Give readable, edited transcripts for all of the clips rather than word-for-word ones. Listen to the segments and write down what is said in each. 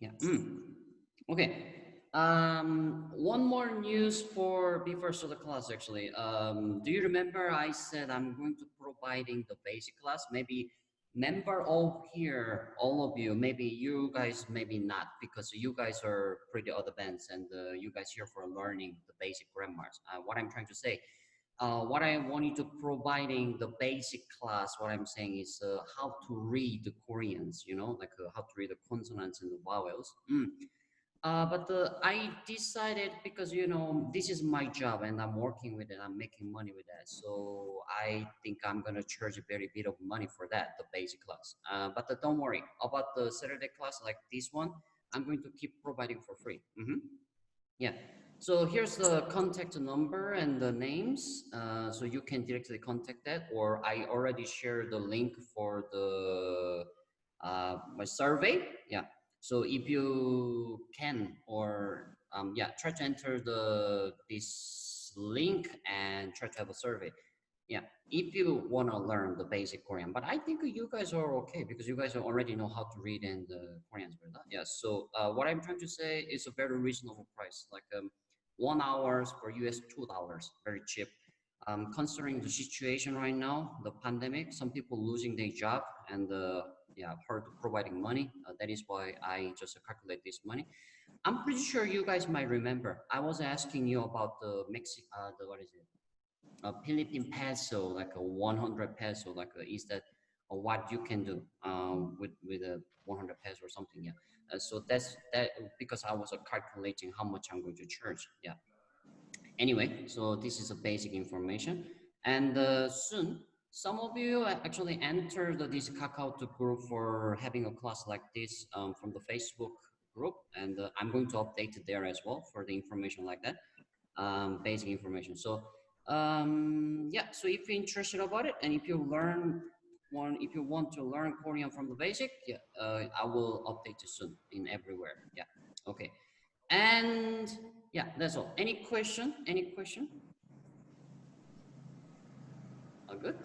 Yeah. Okay. One more news for before the class actually. Do you remember I said I'm going to providing the basic class? Maybe member all here, all of you, maybe you guys, maybe not, because you guys are pretty advanced and you guys here for learning the basic grammars. What I'm trying to say, what I want you to providing the basic class, what I'm saying is how to read the Koreans, you know, like how to read the consonants and the vowels. But I decided, because you know this is my job and I'm working with it, I'm making money with that, so I think I'm gonna charge a very bit of money for that, the basic class. But don't worry about the Saturday class like this one. I'm going to keep providing for free. Yeah. So here's the contact number and the names, so you can directly contact that, or I already shared the link for the my survey. Yeah. So if you can, or yeah, try to enter this link and try to have a survey. Yeah, if you want to learn the basic Korean, but I think you guys are okay because you guys already know how to read in the Koreans, right? Yeah. So what I'm trying to say is a very reasonable price, like 1 hours for US $2, very cheap. Considering the situation right now, the pandemic, some people losing their job and yeah, hard providing money. That is why I just calculate this money. I'm pretty sure you guys might remember. I was asking you about the the what is it? A Philippine peso, like a 100 peso, like is that what you can do with a 100 peso or something? Yeah. So that's that because I was calculating how much I'm going to charge. Yeah. Anyway, so this is a basic information, and soon some of you actually entered this Kakao group for having a class like this from the Facebook group, and I'm going to update it there as well for the information like that, basic information. So yeah, so if you're interested about it, and if you if you want to learn Korean from the basic, yeah, I will update you soon in everywhere. Yeah. Okay. And yeah, that's all. Any question? Any question? All good?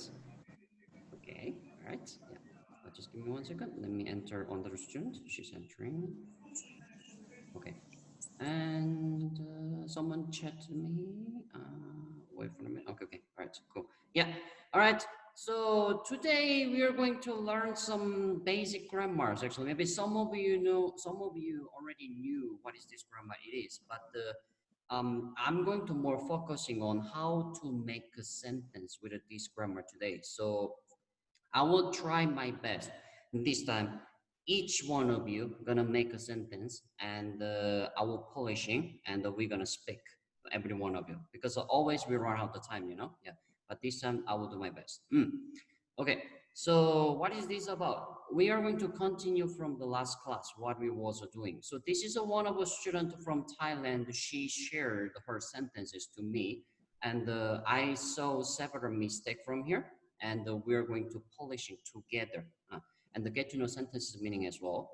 Okay, all right. Yeah. Just give me 1 second. Let me enter another student. She's entering. Okay. And someone chat to me. Wait for a minute. Okay, okay. All right, cool. Yeah. All right. So today we are going to learn some basic grammars. Actually, maybe some of you know, some of you already knew what is this grammar it is, but I'm going to more focusing on how to make a sentence with this grammar today. So I will try my best this time. Each one of you gonna make a sentence, and I will polishing, and we're gonna speak every one of you because always we run out of time, you know. Yeah, but this time I will do my best. Okay, so what is this about? We are going to continue from the last class what we was doing. So this is one of a student from Thailand. She shared her sentences to me, and I saw several mistakes from here, and we're going to polish it together and the get to know sentences meaning as well.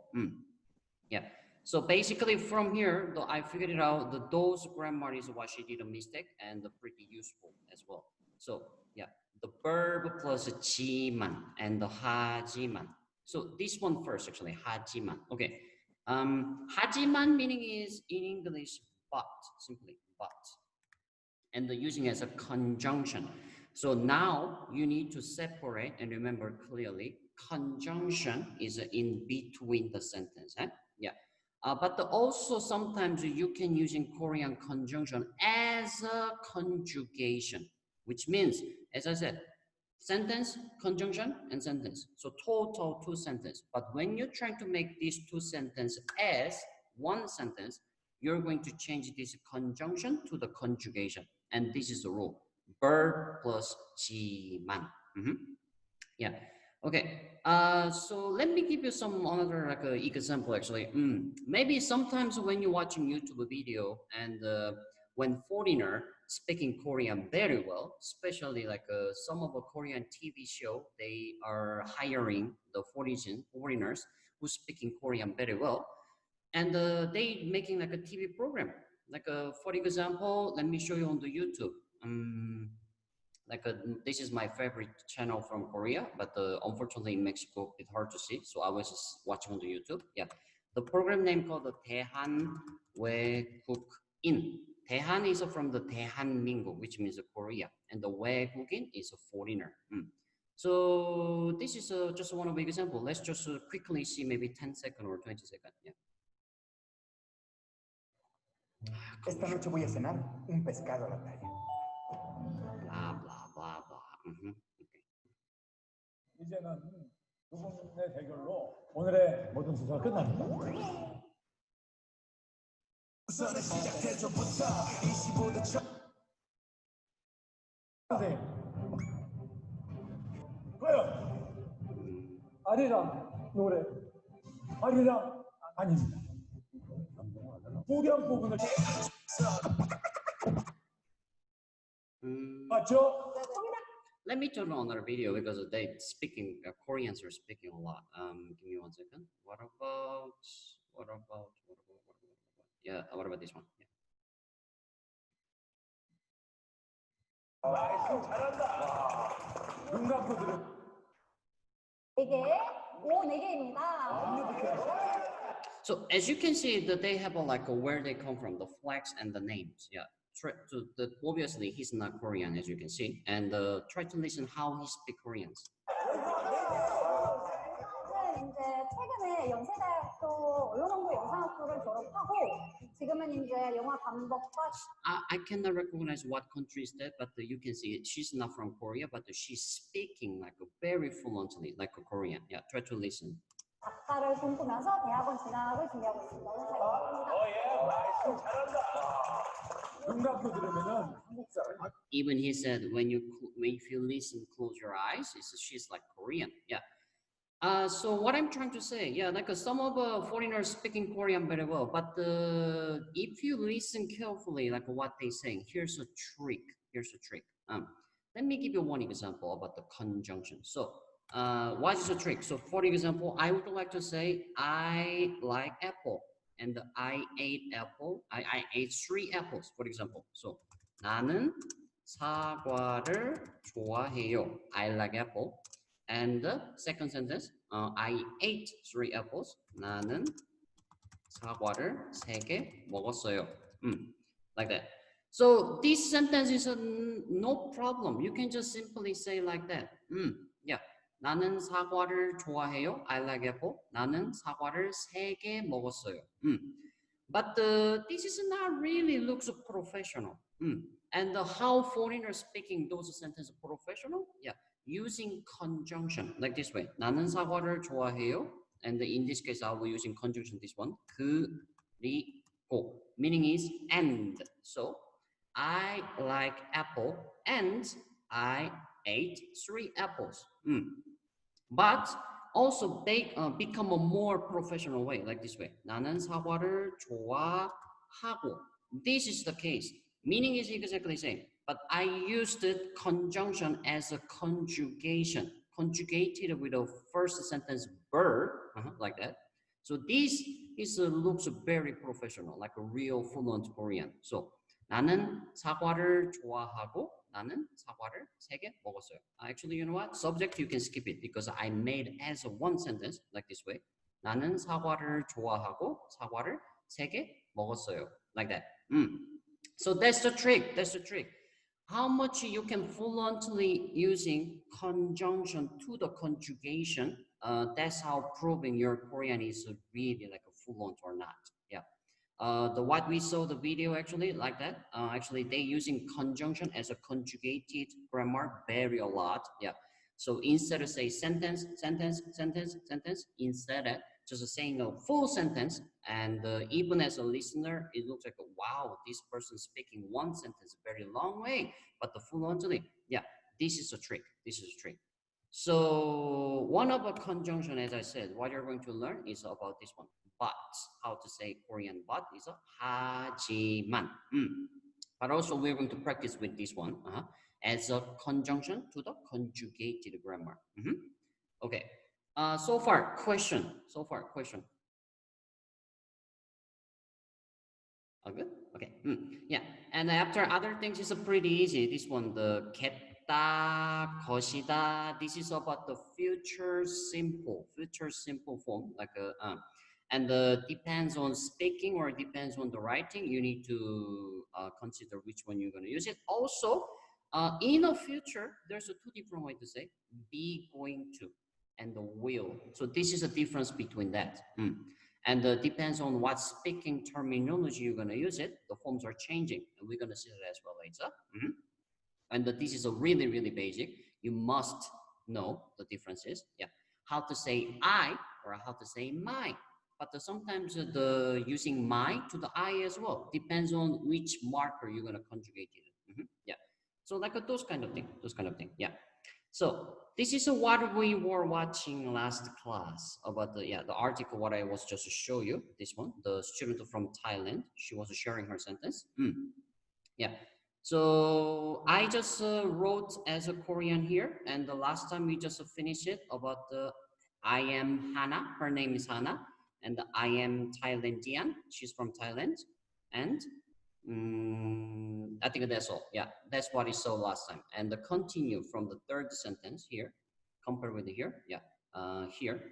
Yeah. So basically from here, I figured it out. Those grammar is what she did a mistake and pretty useful as well. So yeah, the verb plus 지만 and the 하지만. So this one first actually, 하지만. Okay. 하지만 meaning is in English but, simply but, and using as a conjunction. So now you need to separate and remember clearly, conjunction is in between the sentence. Yeah. But also sometimes you can use in Korean conjunction as a conjugation, which means, as I said, sentence, conjunction, and sentence. So total 2 sentences. But when you're trying to make these 2 sentences as 1 sentence, you're going to change this conjunction to the conjugation. And this is the rule. Verb plus 지만. Yeah. Okay. So let me give you some another like example actually. Maybe sometimes when you're watching YouTube video and when foreigner speaking Korean very well, especially like some of the Korean TV show, they are hiring the foreigners who speaking Korean very well, and they making like a TV program. Like for example, let me show you on the YouTube. Like this is my favorite channel from Korea, but unfortunately in Mexico it's hard to see, so I was just watching on the YouTube. Yeah, The program name called the 대한 외국인. 대한 is from the 대한민국, which means Korea, and the 외국인 is a foreigner. So this is just one of the example. Let's just quickly see maybe 10 seconds or 20 seconds. Yeah. Esta noche voy a cenar un pescado a la playa. Blah blah blah blah. Okay. 이제는 두 분의 대결로 오늘의 모든 수사가 끝납니다. 선생님, 과연 아리랑 노래, 아리랑 아닙니다. 후렴 부분을 맞죠? Let me turn on our video because they speaking Koreans are speaking a lot. Give me 1 second. What about yeah, what about this one? Yeah. 잘한다. 눈 감고 들어. 4개입니다. So as you can see that they have where they come from, the flags and the names. Yeah. Obviously he's not Korean, as you can see, and try to listen how he speak Koreans. 이제 최근에 연세대학교 언론홍보 영상학부를 졸업하고 지금은 이제 영화 감독과 I cannot recognize what country is that, but you can see she's not from Korea, but she's speaking very fluently like a Korean. Yeah, try to listen. 작가를 꿈꾸면서 대학원 진학을 준비하고 있습니다. 눈 감고 들으면은 한국 사람. Even he said if you listen, close your eyes, she's like Korean. Yeah. So what I'm trying to say, yeah, some of foreigners speaking Korean very well, but if you listen carefully, what they saying, here's a trick. Let me give you one example about the conjunction. So what is a trick? So for example, I would like to say I like apple, and I ate apple. I ate 3 apples, for example. So 나는 사과를 좋아해요. I like apple. And the second sentence, I ate 3 apples. 나는 사과를 3개 먹었어요. Like that. So this sentence is no problem. You can just simply say like that. Yeah. 나는 사과를 좋아해요. I like apple. 나는 사과를 3개 먹었어요. But this is not really looks professional. And how foreigners speaking those sentences professional? Yeah. Using conjunction like this way. 나는 사과를 좋아해요. And in this case, I will be using conjunction this one. 그리고 meaning is and. So I like apple and I ate 3 apples. But also they become a more professional way like this way. 나는 사과를 좋아하고. This is the case. Meaning is exactly the same. But I used the conjunction as a conjugation, conjugated with the first sentence verb, like that. So this looks very professional, like a real fluent Korean. So 나는 사과를 좋아하고 나는 사과를 3개 먹었어요. Actually, you know what? Subject you can skip it because I made as a one sentence like this way. 나는 사과를 좋아하고 사과를 3개 먹었어요. Like that. So that's the trick. How much you can fluently using conjunction to the conjugation, that's how proving your Korean is really like a fluent or not. Yeah. What we saw the video actually like that. Actually, they using conjunction as a conjugated grammar very a lot. Yeah. So instead of say sentence, instead of just saying a full sentence, and even as a listener, it looks like, wow, this person speaking one sentence very long way, but the fluently, yeah, this is a trick. So one of a conjunction, as I said, what you're going to learn is about this one. But, how to say Korean but is a 하지만. But also we're going to practice with this one as a conjunction to the conjugated grammar. Okay. So far, question. All good? Okay. Yeah. And after other things is pretty easy. This one, the 겠다, 것이다. This is about the future simple form, like a. And depends on speaking or depends on the writing, you need to consider which one you're going to use it. Also, in the future, there's a two different ways to say be going to and the will. So this is a difference between that. And depends on what speaking terminology you're going to use it, the forms are changing. And we're going to see that as well later. And this is a really, really basic. You must know the differences. Yeah, how to say I or how to say my. But sometimes the using my to the I as well depends on which marker you're going to conjugate it. Yeah, so like those kind of thing. Yeah. So this is what we were watching last class about the article what I was just to show you. This one, the student from Thailand, she was sharing her sentence. Yeah. So I just wrote as a Korean here, and the last time we just finished it about the I am Hana. Her name is Hana, and I am Thailandian. She's from Thailand, and I think that's all. Yeah, that's what I saw last time. And the continue from the third sentence here, compare with here. Yeah, here.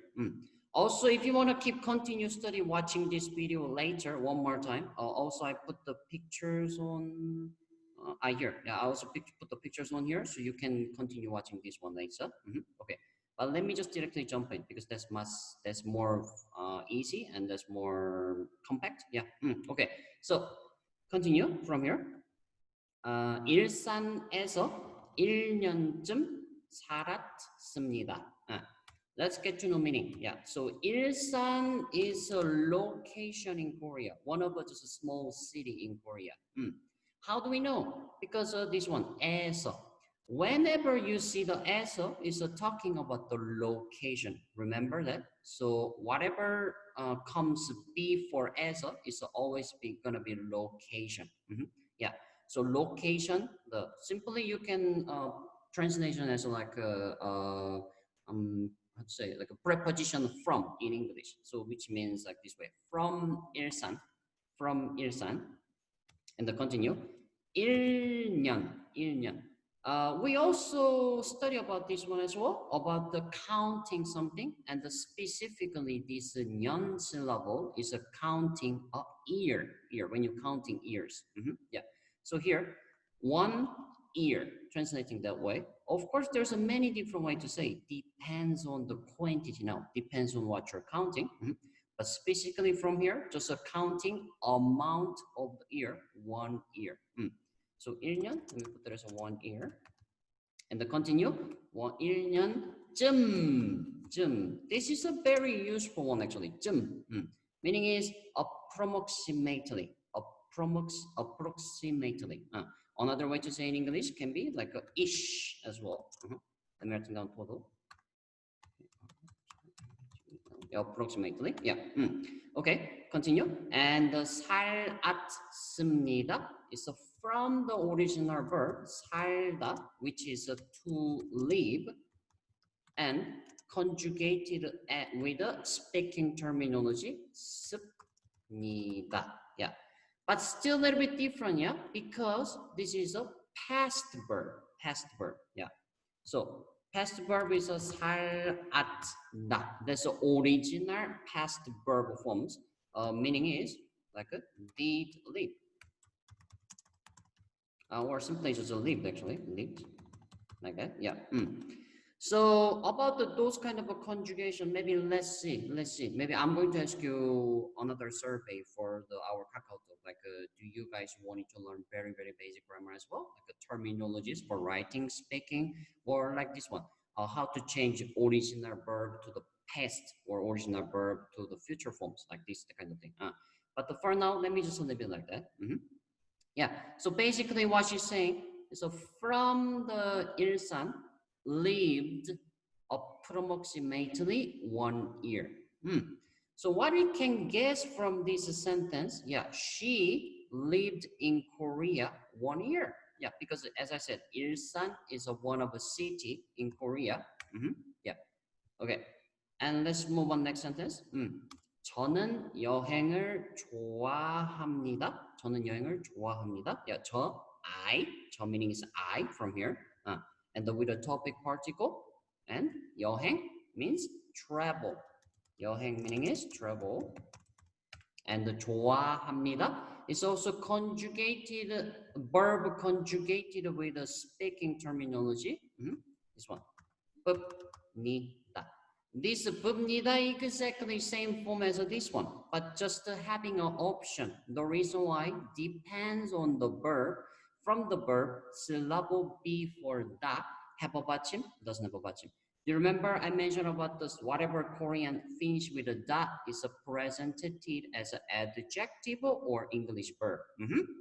Also, if you want to keep continue study watching this video later one more time, also I put the pictures on. Here. Yeah, I also put the pictures on here, so you can continue watching this one later. Okay. But let me just directly jump in because that's more easy and that's more compact. Yeah. Okay. So continue from here. 일산에서 1년쯤 살았습니다. Let's get to know meaning. Yeah. So Ilsan is a location in Korea. One of just a small city in Korea. How do we know? Because of this one, 에서. Whenever you see the 에서, it's talking about the location. Remember that? So whatever comes before 에서 is always gonna be location. Yeah. So location. Simply you can translation as like how to say, like a preposition from in English. So which means like this way: from Ilsan, and the continue. 1년. We also study about this one as well, about the counting something, and specifically this 년 syllable is a counting a year when you're counting years. Yeah. So here, 1 year, translating that way. Of course, there's a many different ways to say. Depends on the quantity now. Depends on what you're counting. But specifically from here, just a counting amount of the year, 1 year. So 1년, we put that as a 1 year. And the continue, 1년쯤. This is a very useful one actually. 쯤. Meaning is approximately. Approximately. Another way to say in English can be like a ish as well. Let me write down total. Approximately. Yeah. Okay. Continue. And 살았습니다 is from the original verb 살다, which is to live, and conjugated with the speaking terminology 습니다. Yeah. But still a little bit different, yeah, because this is a past verb. Yeah. So past verb is a 살았다. That's the original past verb forms. Meaning is like a did live. Or simply just lived actually, lived. Like that, yeah. So about those kind of a conjugation, maybe let's see. Maybe I'm going to ask you another survey for our Kakao Talk. Like, do you guys want to learn very, very basic grammar as well? Like the terminologies for writing, speaking, or like this one, how to change original verb to the past or original verb to the future forms, like this kind of thing. But for now, let me just leave it like that. Yeah. So basically, what she's saying is, so from the Ilsan lived approximately 1 year. So what we can guess from this sentence, yeah, she lived in Korea 1 year. Yeah, because as I said, Ilsan is one of the city in Korea. Yeah. Okay. And let's move on next sentence. 저는 여행을 좋아합니다. 저는 여행을 좋아합니다. Yeah, I meaning is I from here. And with a topic particle, and 여행 means travel. 여행 meaning is travel. And 좋아합니다 is also conjugated, verb conjugated with a speaking terminology. This one. 봅니다. This 봅니다 is exactly same form as this one, but just having an option. The reason why depends on the verb. From the verb, syllable before that have a 받침, doesn't have a 받침. Do you remember I mentioned about this? Whatever Korean finish with a dot is presented as an adjective or English verb.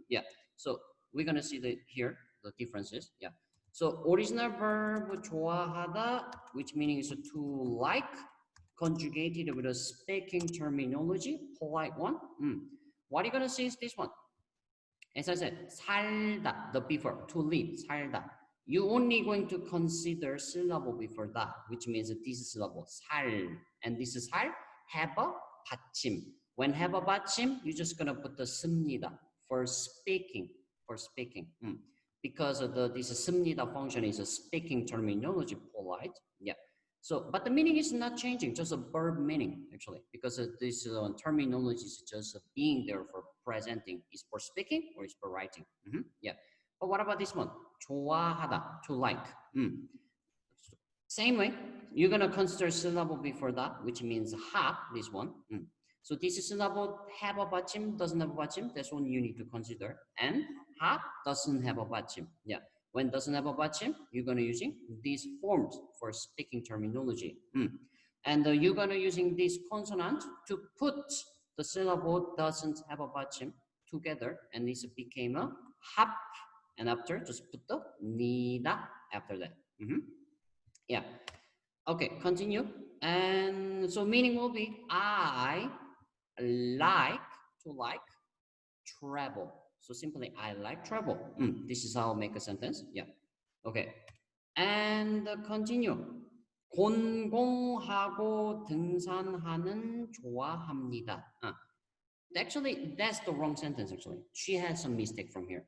Yeah. So we're gonna see here the differences. Yeah. So original verb 좋아하다, which meaning is to like, conjugated with a speaking terminology, polite one. What are you gonna see is this one? As I said, 살다, the before, to live, 살다. You only going to consider syllable before that, which means this syllable, 살, and this is 살, have a 받침. When have a 받침, you're just gonna put the 씁니다 for speaking, because of this 씁니다 function is a speaking terminology, polite. Yeah. So, but the meaning is not changing, just a verb meaning actually, because this terminology is just being there for presenting. Is for speaking or is for writing? Yeah. But what about this one? 좋아하다, to like. Same way, you're gonna consider syllable before that, which means have, this one. So this syllable have a 받침, doesn't have a 받침. That's one you need to consider. And have doesn't have a 받침. Yeah. When doesn't have a 받침, you're gonna using these forms for speaking terminology. And you're gonna using this consonant to put the syllable doesn't have a 받침 together, and this became a hap. And after, just put the 니다 after that. Yeah. Okay, continue. And so meaning will be I like to like travel. So simply I like travel. This is how I make a sentence. Yeah. Okay. And continue. 공공하고 등산하는 좋아합니다. Actually, that's the wrong sentence actually. She has some mistake from here.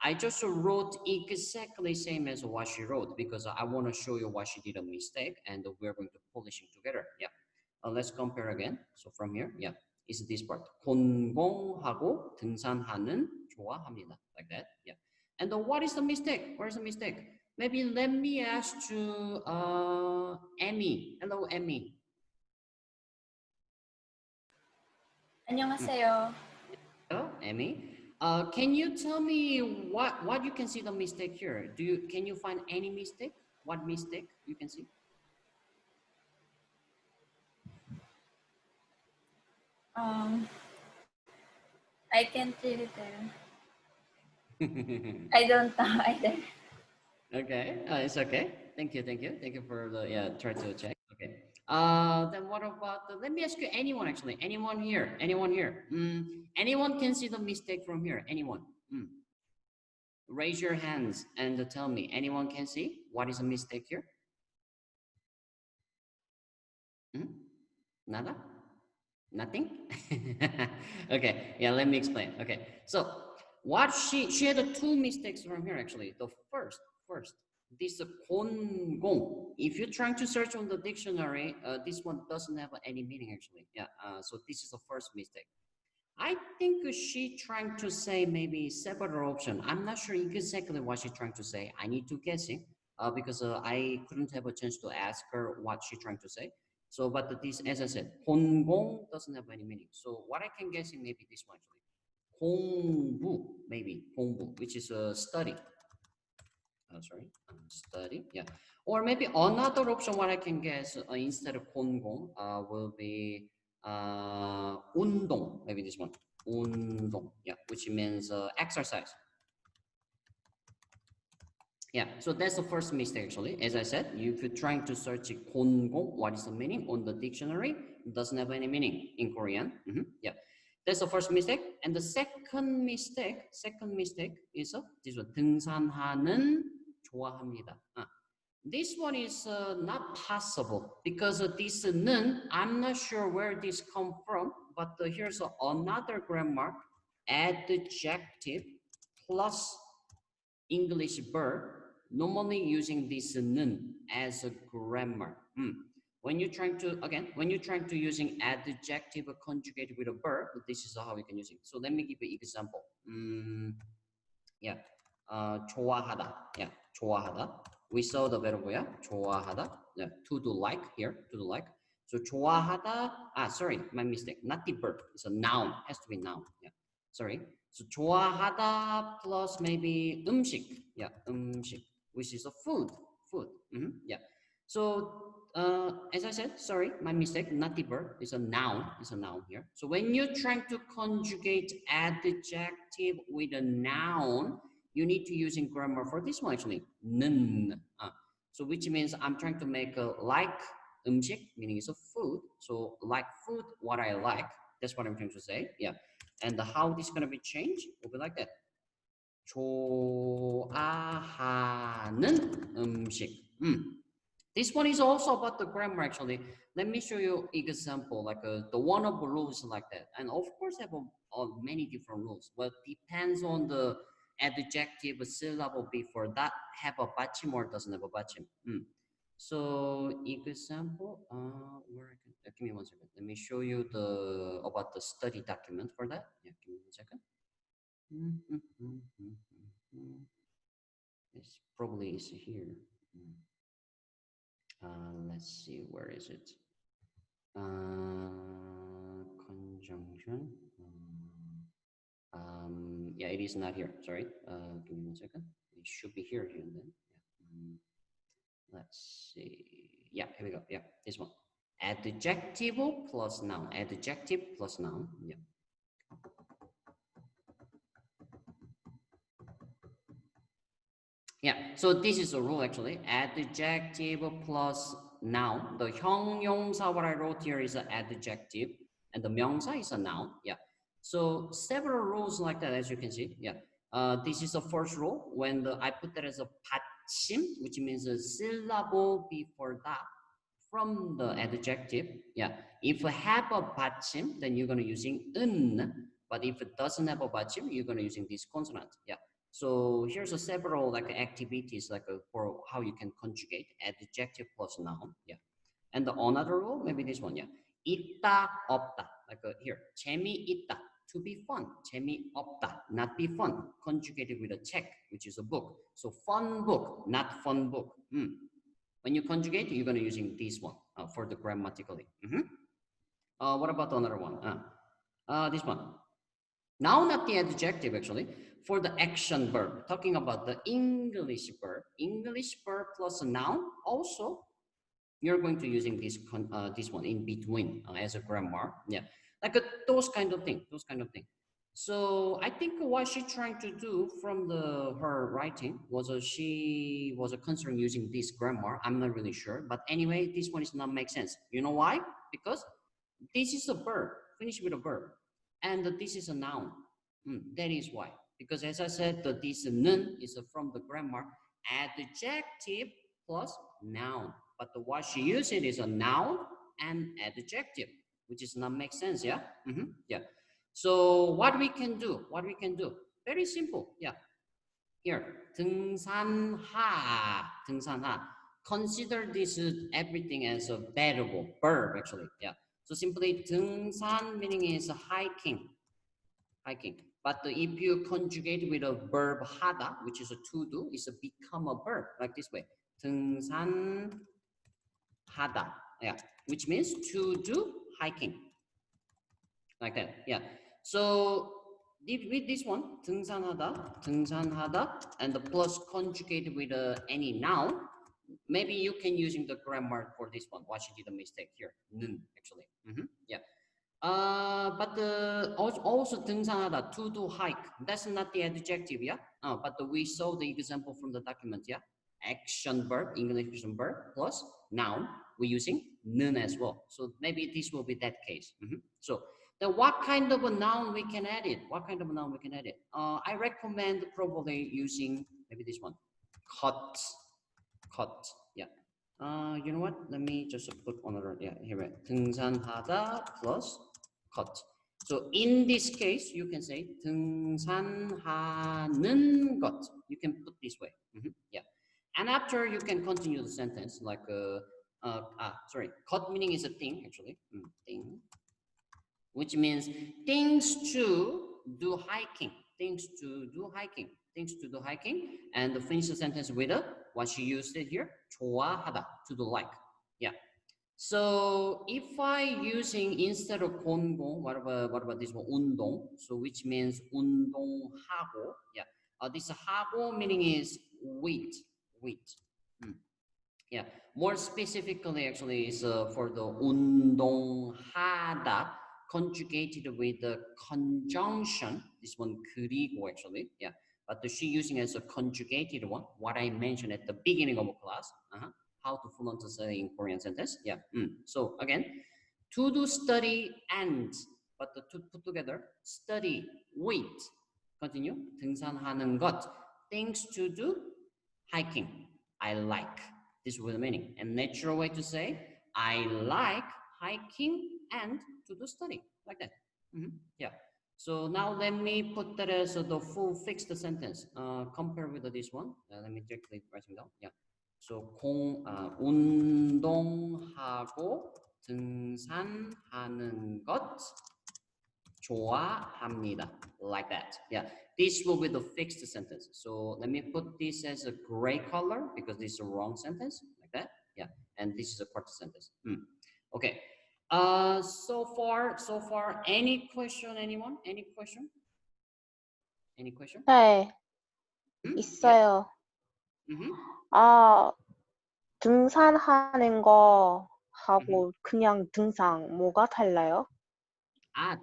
I just wrote exactly same as what she wrote because I want to show you what she did a mistake and we're going to polish it together. Yeah. Let's compare again. So from here, yeah, is this part. 공공하고 등산하는 좋아합니다. Like that. Yeah. And what is the mistake? Where's the mistake? Maybe let me ask to Emmy. Hello, Emmy. 안녕하세요. Hello, Emmy. Can you tell me what you can see the mistake here? Can you find any mistake? What mistake you can see? I can't read it. I don't know either. Okay, it's okay. Thank you for the try to check. Okay. Then what about let me ask you anyone actually. Anyone here? Anyone can see the mistake from here? Anyone? Raise your hands and tell me. Anyone can see what is a mistake here? Nada? Nothing? Okay, yeah, let me explain. Okay, so what she had two mistakes from here actually. The first, this 공공. If you're trying to search on the dictionary, this one doesn't have any meaning actually. Yeah, so this is the first mistake. I think she trying to say maybe several option. I'm not sure exactly what she's trying to say. I need to guess it because I couldn't have a chance to ask her what she's trying to say. So, but this, as I said, 공공 doesn't have any meaning. So what I can guess is maybe this one actually. 공부, maybe 공부, which is a study. Study, yeah. Or maybe another option what I can guess instead of 공공 will be 운동, maybe this one. 운동, yeah, which means exercise. Yeah, so that's the first mistake actually. As I said, if you're trying to search 공공, what is the meaning on the dictionary, it doesn't have any meaning in Korean. Yeah, that's the first mistake. And the second mistake is this one. 등산하는 좋아합니다. This one is not possible because this 는, I'm not sure where this come from, but here's another grammar, adjective plus English verb, normally using this 는 as a grammar. when you're trying to, again, when you're trying to using adjective conjugated with a verb, this is how we can use it. So let me give you an example. Yeah, 좋아하다. Yeah, 좋아하다. We saw the verb, yeah, 좋아하다. Yeah, to do like here, to do like. So 좋아하다. Sorry, my mistake. Not the verb. It's a noun. Has to be noun. Yeah, sorry. So 좋아하다 plus maybe 음식. Yeah, 음식, which is a food. Food. Yeah. So as I said, sorry, my mistake. Not the verb. It's a noun. It's a noun here. So when you're trying to conjugate adjective with a noun, you need to use in grammar for this one actually. 는. So which means I'm trying to make a like 음식, meaning it's a food. So like food, what I like. That's what I'm trying to say. Yeah. And how this is gonna be changed will be like that. 좋아하는 음식. This one is also about the grammar actually. Let me show you example, like the one of the rules like that. And of course have many different rules, but depends on the adjective syllable before that have a 받침 or doesn't have a 받침. So example, where I can, give me 1 second. Let me show you about the study document for that. Yeah, give me 1 second. This probably is here. Let's see, where is it? Conjunction. Yeah, it is not here. Sorry. Give me 1 second. It should be here and then. Yeah. Let's see. Yeah, here we go. Yeah, this one. Adjective plus noun. Adjective plus noun. Yeah. Yeah, so this is a rule actually. Adjective plus noun. The 형용사, what I wrote here is an adjective, and the 명사 is a noun. Yeah. So several rules like that, as you can see. Yeah. This is the first rule. When I put that as a 받침, which means a syllable before that from the adjective. Yeah. If you have a 받침, then you're gonna using 은. But if it doesn't have a 받침, you're gonna using this consonant. Yeah. So here's several like activities like for how you can conjugate adjective plus noun. Yeah. And another rule, maybe this one. Yeah. 있다, 없다. Like here, 재미있다, to be fun. 재미없다, not be fun. Conjugated with a 책, which is a book. So fun book, not fun book. When you conjugate, you're gonna using this one for the grammatically. What about another one? This one. Now not the adjective actually. For the action verb, talking about the English verb plus a noun, also you're going to using this one in between as a grammar. Yeah, like those kind of thing. So I think what she's trying to do from her writing was she was concerned using this grammar. I'm not really sure, but anyway, this one is not make sense. You know why? Because this is a verb, finish with a verb, and this is a noun. That is why. Because as I said, this 는 is from the grammar adjective plus noun. But what she used is a noun and adjective, which is not make sense. Yeah. Yeah. So what we can do? Very simple. Yeah. Here, 등산하. Consider this everything as a variable verb actually. Yeah. So simply 등산 meaning is hiking. But if you conjugate with a verb 하다, which is a to do, it's a become a verb like this way. 등산하다. Yeah, which means to do hiking. Like that. Yeah. So with this one, 등산하다, and the plus conjugated with any noun, maybe you can using the grammar for this one. What she did a mistake here. 는 actually. Yeah. But also 등산하다, to do hike. That's not the adjective, yeah. But we saw the example from the document, yeah. Action verb, English action verb plus noun. We're using 는 as well. So maybe this will be that case. So then, what kind of a noun we can add it? I recommend probably using maybe this one, cut. Yeah. You know what? Let me just put another. Yeah, here. 등산하다 plus cut. So in this case, you can say 등산하는 것. You can put this way. Yeah. And after you can continue the sentence like sorry, 것 meaning is a thing actually. Thing, which means things to do hiking. Things to do hiking. Things to do hiking. And finish the sentence with what she used it here. 좋아하다, to do like. Yeah. So if I using instead of 공공, what about this one? 운동. So which means 운동하고. Yeah. This 하고 meaning is with. Yeah. More specifically, actually, is for the 운동하다 conjugated with the conjunction. This one 그리고 actually. Yeah. But she using as a conjugated one. What I mentioned at the beginning of the class. How to fluently say in Korean sentence. Yeah. So again, to do study and, but the to put together, study with. Continue. 등산하는 것. Things to do. Hiking. I like. This was the meaning. And natural way to say, I like hiking and to do study. Like that. Yeah. So now let me put that as the full fixed sentence. Compare with this one. Let me directly write it down. Yeah. So 운동하고 등산하는 것 좋아합니다. Like that. Yeah. This will be the fixed sentence. So let me put this as a gray color because this is a wrong sentence. Like that. Yeah. And this is a correct sentence. Okay. So far, any question, anyone? Any question? Any question? 네, 있어요. 등산하는 거 하고 그냥 등산 뭐가 달라요?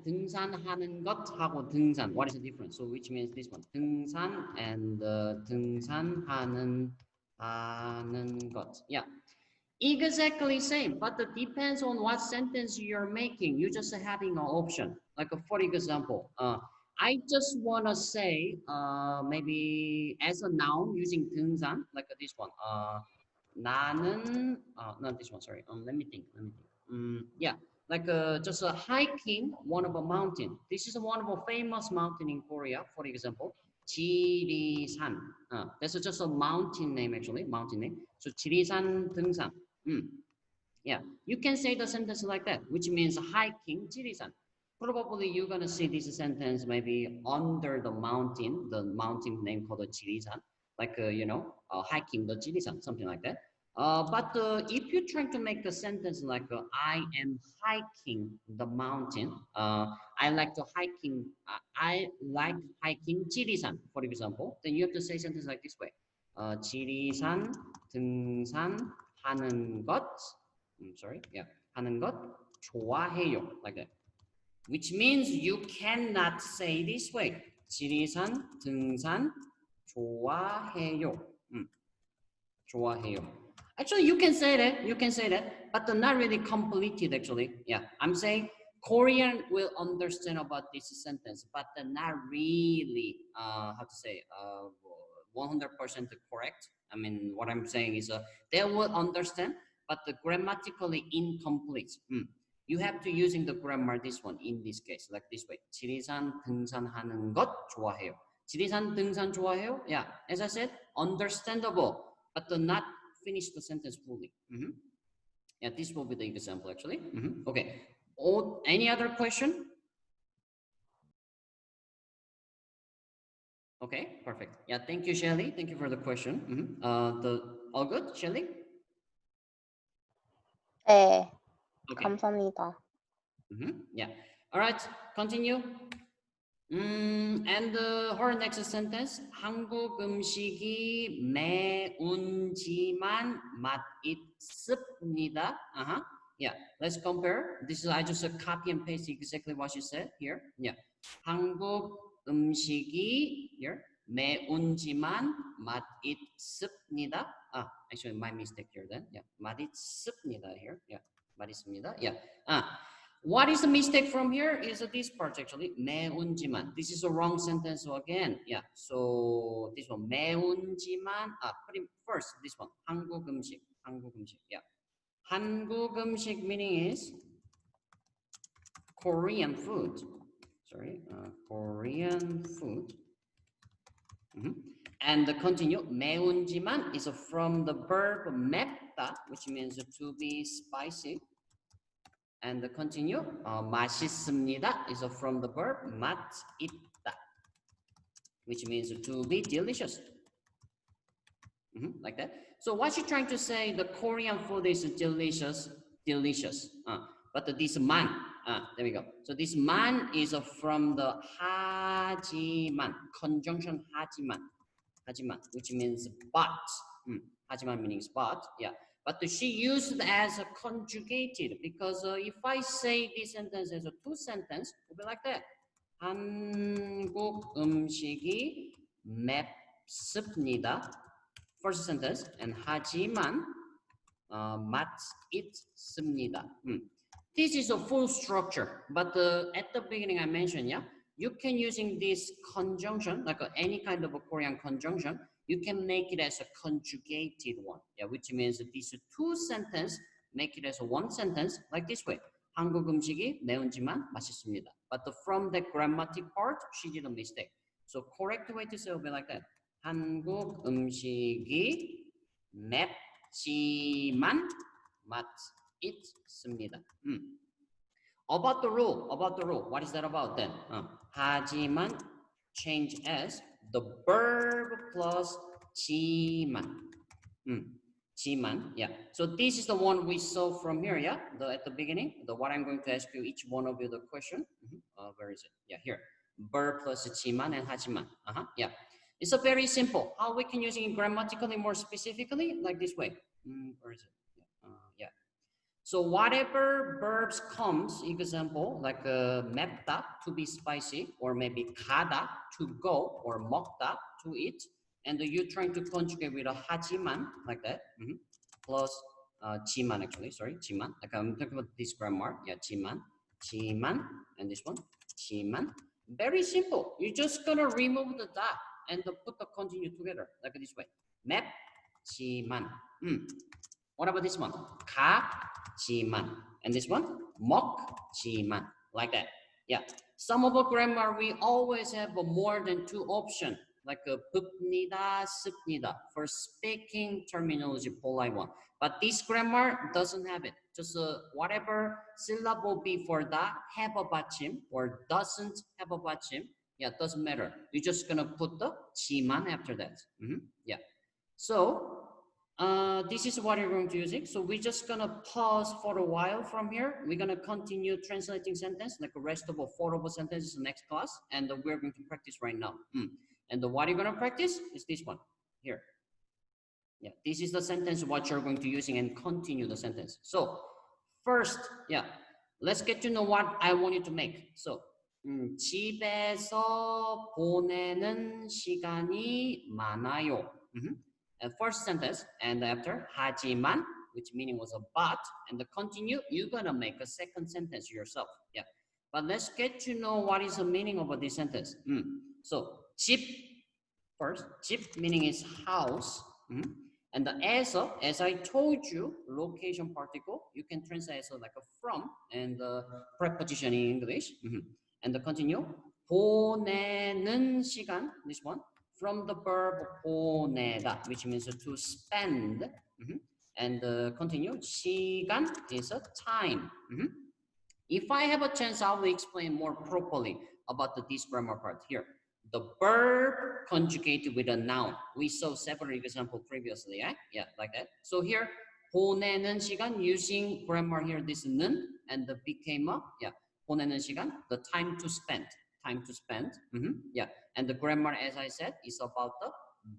등산하는 것하고 등산. What is the difference? So which means this one. 등산 and 등산하는 것. Yeah. Exactly same, but it depends on what sentence you're making. You're just having an option. Like for example, I just want to say maybe as a noun using 등산, like this one. 나는 not this one. Sorry. Let me think. Yeah, like just a hiking one of a mountain. This is one of a famous mountain in Korea. For example, 지리산. That's just a mountain name actually. Mountain name. So 지리산 등산. Yeah, you can say the sentence like that, which means hiking 지리산. Probably you're gonna see this sentence maybe under the mountain name called 지리산, like hiking the 지리산, something like that. But if you're trying to make a sentence like I am hiking the mountain, I like hiking 지리산, for example, then you have to say sentence like this way. 지리산 등산하는 것, 하는 것 좋아해요, like that. Which means you cannot say this way. 지리산 등산 좋아해요. 좋아해요. Actually, you can say that, but not really completed actually. Yeah, I'm saying Korean will understand about this sentence, but not really, how to say, 100% correct. I mean, what I'm saying is they will understand, but the grammatically incomplete. You have to using the grammar this one in this case, like this way. 지리산 등산하는 것 좋아해요. 지리산 등산 좋아해요. Yeah, as I said, understandable, but not finish the sentence fully. Yeah, this will be the example actually. Okay. Any other question? Okay, perfect. Yeah, thank you, Shelly. Thank you for the question. All good, Shelly? 네, Okay. 감사합니다. Yeah. All right, continue. And her next sentence. 한국 음식이 매운지만 맛있습니다. Yeah, let's compare. This is I just copy and paste exactly what she said here. Yeah. 한국 음식이 here 매운지만 맛있습니다. Actually my mistake here then. Yeah, 맛있습니다 here. Yeah, 맛있습니다. Yeah. What is the mistake from here is this part actually. 매운지만. This is a wrong sentence so again. Yeah. So this one 매운지만. First this one. 한국 음식. Yeah. 한국 음식 meaning is Korean food. Sorry, Korean food. And the continue 매운지만 is from the verb 맵다. 맵다, which means to be spicy. And continue. 맛있습니다 is from the verb 맛있다, which means to be delicious. Like that. So what you're trying to say, the Korean food is delicious, but this man, there we go. So this man is from the 하지만, conjunction 하지만, which means but. 하지만 means but, yeah. But she used it as a conjugated because if I say this sentence as a two sentence, it will be like that. 한국 음식이 맵습니다. First sentence, and 하지만 맛있습니다. This is a full structure, but at the beginning I mentioned, yeah, you can using this conjunction, like any kind of a Korean conjunction, you can make it as a conjugated one, yeah, which means these two sentences make it as a one sentence like this way. 한국 음식이 매운지만 맛있습니다. But from the grammatic part, she did a mistake. So correct way to say will be like that. 한국 음식이 맵지만 맛있습니다. About the rule, what is that about then? 하지만 change as the verb plus 지만. 지만, yeah. So this is the one we saw from here, yeah? At the beginning, what I'm going to ask you, each one of you the question. Where is it? Yeah, here. Verb plus 지만 and 하지만. Yeah. It's a very simple. How we can use it grammatically more specifically, like this way. Where is it? Yeah. So whatever verbs comes, example, like 맵다, to be spicy, or maybe 가다, to go, or 먹다, to eat, and you're trying to conjugate with a 하지만, like that, plus 지만 actually, sorry, 지만. Like I'm talking about this grammar, yeah, 지만, and this one, 지만. Very simple. You're just gonna remove the da and put the continue together, like this way. 맵지만. What about this one? 가지만. And this one? 먹지만. Like that. Yeah. Some of the grammar, we always have more than two options. Like 붓니다, 습니다 for speaking terminology, polite one. But this grammar doesn't have it. Just whatever syllable before that have a 받침 or doesn't have a 받침, yeah, doesn't matter. You're just gonna put the 지만 after that. Yeah. So this is what you're going to use it. So we're just gonna pause for a while from here. We're gonna continue translating sentence like the rest of the 4 of the sentences in the next class, and we're going to practice right now. And what you're gonna practice is this one here. Yeah, this is the sentence what you're going to using and continue the sentence. So first, yeah, let's get to know what I want you to make. So 집에서 보내는 시간이 많아요. And first sentence, and after 하지만, which meaning was a but, and the continue, you're gonna make a second sentence yourself. Yeah, but let's get to know what is the meaning of this sentence. So 집 first, 집 meaning is house, and the as I told you, location particle, you can translate as like a from and the preposition in English, and the continue, 보내는 시간, this one, from the verb 보내다, which means to spend, and continue, 시간 is a time. If I have a chance, I will explain more properly about this grammar part here. The verb conjugated with a noun. We saw several examples previously, eh? Yeah, like that. So here, 보내는 시간, using grammar here, this 는, and the became a, yeah, 보내는 시간, the time to spend. Yeah, and the grammar, as I said, is about the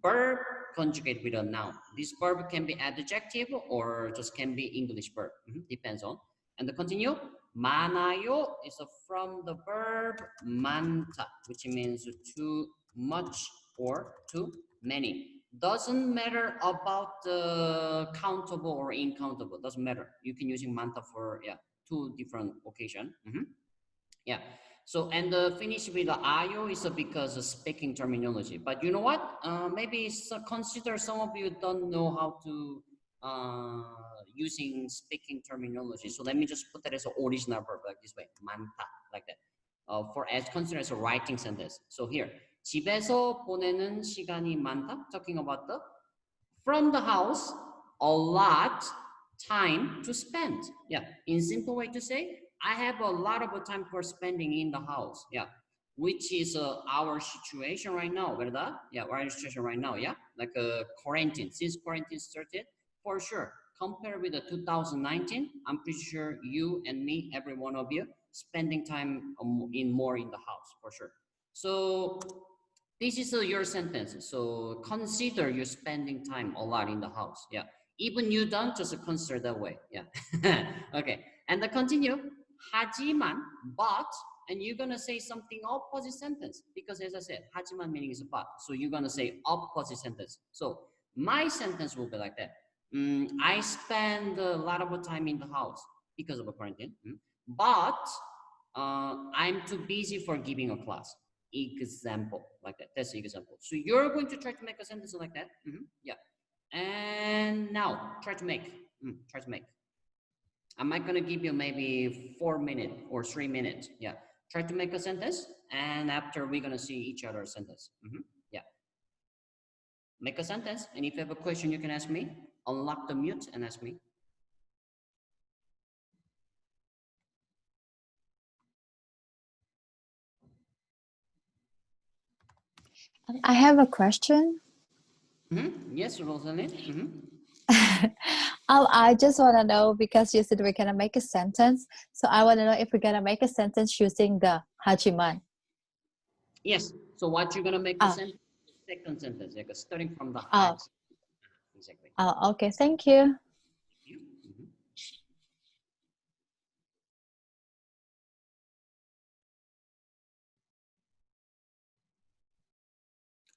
verb conjugated with a noun. This verb can be adjective or just can be English verb, depends on. And the continue, 많아요 is from the verb 많다, which means too much or too many. Doesn't matter about the countable or incountable, doesn't matter. You can use 많다 for, yeah, 2 different occasions. Yeah. So, and finish with the 아요 is because of speaking terminology. But you know what? Maybe consider some of you don't know how to using speaking terminology. So let me just put that as an original verb like this way. 많다, like that. For as consider as a writing sentence. So here, 집에서 보내는 시간이 많다. Talking about the from the house a lot time to spend. Yeah, in simple way to say, I have a lot of time for spending in the house. Yeah, which is our situation right now, ¿verdad? Yeah, our situation right now. Yeah, like quarantine. Since quarantine started, for sure. Compared with the 2019, I'm pretty sure you and me, every one of you, spending time more in the house for sure. So this is your sentence. So consider you spending time a lot in the house. Yeah. Even you don't, just consider that way. Yeah. Okay. And the continue. 하지만, but, and you're gonna say something opposite sentence because as I said, 하지만 meaning is but. So you're gonna say opposite sentence. So my sentence will be like that. I spend a lot of time in the house because of a quarantine, but I'm too busy for giving a class. Example like that. That's the example. So you're going to try to make a sentence like that. Yeah. And now try to make. I'm not gonna give you maybe 4 minutes or 3 minutes. Yeah. Try to make a sentence, and after we're gonna see each other's sentence. Yeah. Make a sentence, and if you have a question, you can ask me. Unlock the mute and ask me. I have a question. Yes, Rosalind. I just want to know because you said we're gonna make a sentence, so I want to know if we're gonna make a sentence using the 하지만. Yes. So what you're gonna make the sentence? Second sentence, like starting from the 하지. Exactly. Okay. Thank you.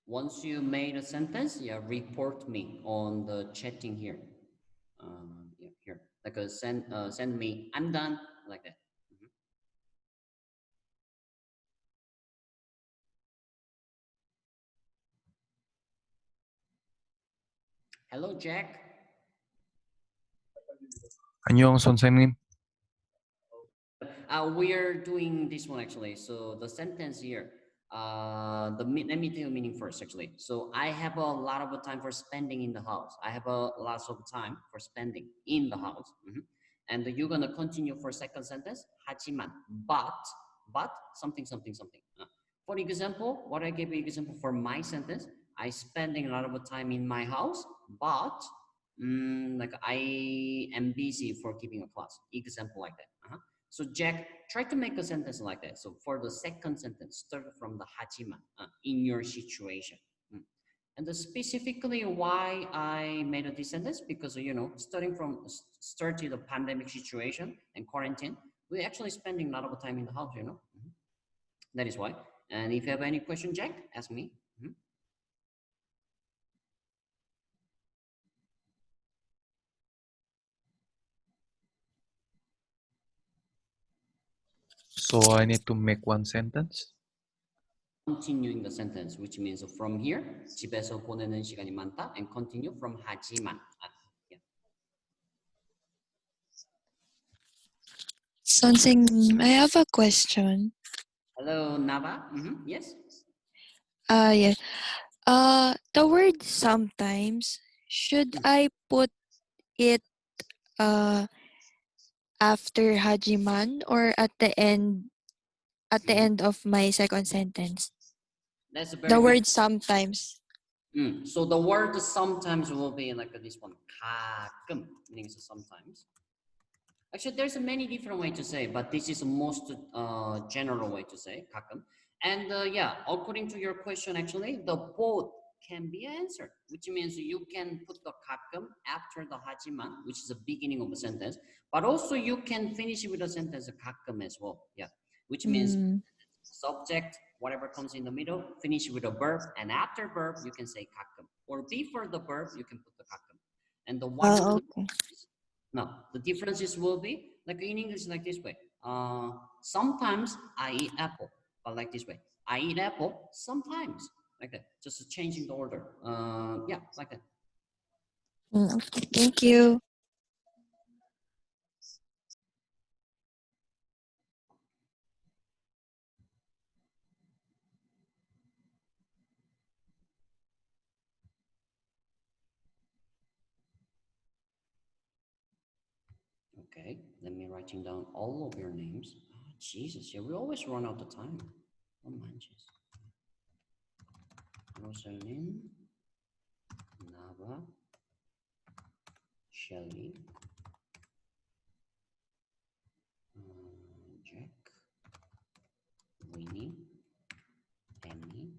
Once you made a sentence, yeah, report me on the chatting here. Yeah, here, like send me. I'm done, like that. Hello, Jack. 안녕, 선생님. We're doing this one actually. So the sentence here, let me tell you meaning first actually. So I have a lot of time for spending in the house. I have a lot of time for spending in the house. And you're gonna continue for second sentence, 하지만, but something. For example, what I gave you example for my sentence, I spending a lot of time in my house, but like I am busy for giving a class. Example like that. So Jack, try to make a sentence like that. So for the second sentence, start from the 하지만 in your situation. And specifically why I made this sentence, because starting the pandemic situation and quarantine, we're actually spending a lot of time in the house, That is why. And if you have any question, Jack, ask me. So I need to make one sentence? Continuing the sentence, which means from here, 집에서 보내는 시간이 많다, and continue from 하지만. Yeah. 선생님, I have a question. Hello, Nava. Yes. Yeah. The word sometimes, should I put it after hajiman or at the end of my second sentence? That's a very The good. word sometimes. So the word sometimes will be like this one, 가끔, meaning sometimes. Actually, there's many different ways to say, but this is the most general way to say, 가끔. And yeah, according to your question, actually, the both can be answered, which means you can put the 가끔 after the 하지만, which is the beginning of the sentence, but also you can finish with the sentence 가끔 as well. Yeah, which means subject, whatever comes in the middle, finish with a verb, and after verb you can say 가끔, or before the verb you can put the 가끔. And the one Okay. now the differences will be like in English, like this way. Sometimes I eat apple, but like this way. I eat apple sometimes, like that. Just changing the order. Yeah, like that. Okay. Thank you. Okay, let me writing down all of your names. Oh, Jesus, yeah, we always run out of time. Oh manches. Rosalind, Nava, Shelly, Jack, Winnie, Emmy.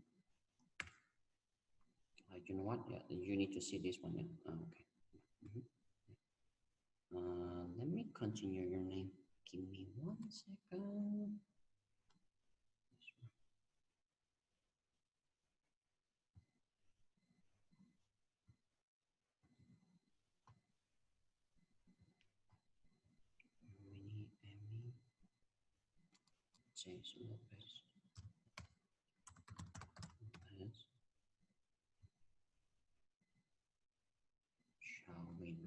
You know what? Yeah, you need to see this one. Yeah. Okay. Let me continue your name. Give me 1 second. Winnie, Emmy, James Lopez, Shawin,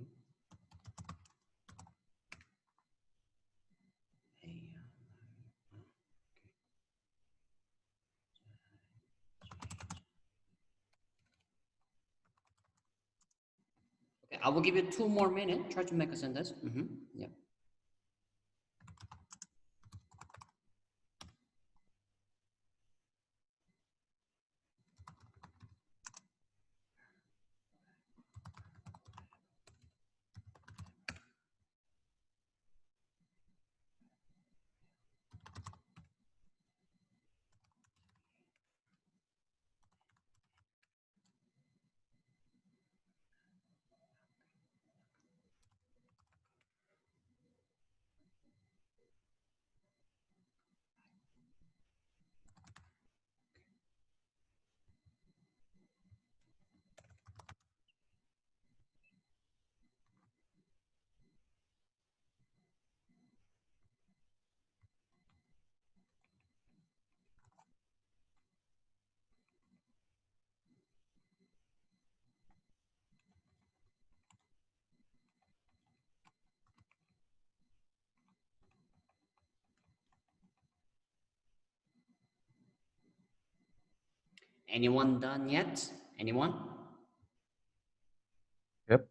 okay, I will give you 2 more minutes. Try to make a sentence. Yeah. Anyone done yet? Anyone? Yep.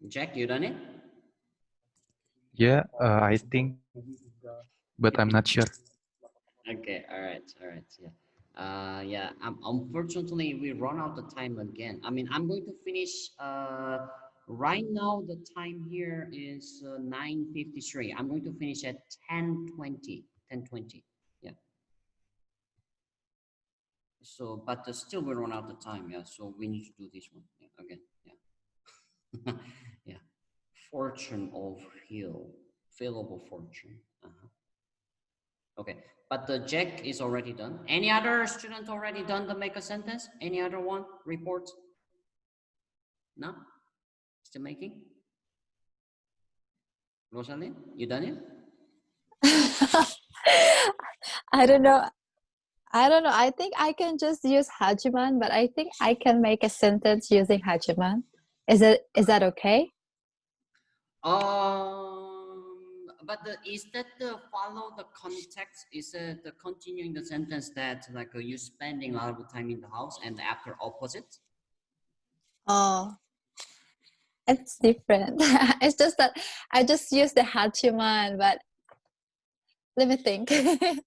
Jack, you done it? Yeah, I think, but I'm not sure. Okay, all right, yeah. Yeah, unfortunately, we run out of time again. I mean, I'm going to finish, right now, the time here is 9:53. I'm going to finish at 10:20, 10:20, yeah. So, but still we run out of time, yeah, so we need to do this one, yeah, again, yeah. Yeah, fortune of Hill, fillable fortune. Okay, but the Jack is already done. Any other student already done the make a sentence? Any other one? Report? No? Still making? Rosalind, you done it? I don't know. I think I can just use Hajiman, but I think I can make a sentence using Hajiman. Is that okay? But is that the follow the context? Is it the continuing the sentence that like you spending a lot of time in the house and after opposite? Oh, it's different. It's just that I just use the Hajiman, but let me think. Okay,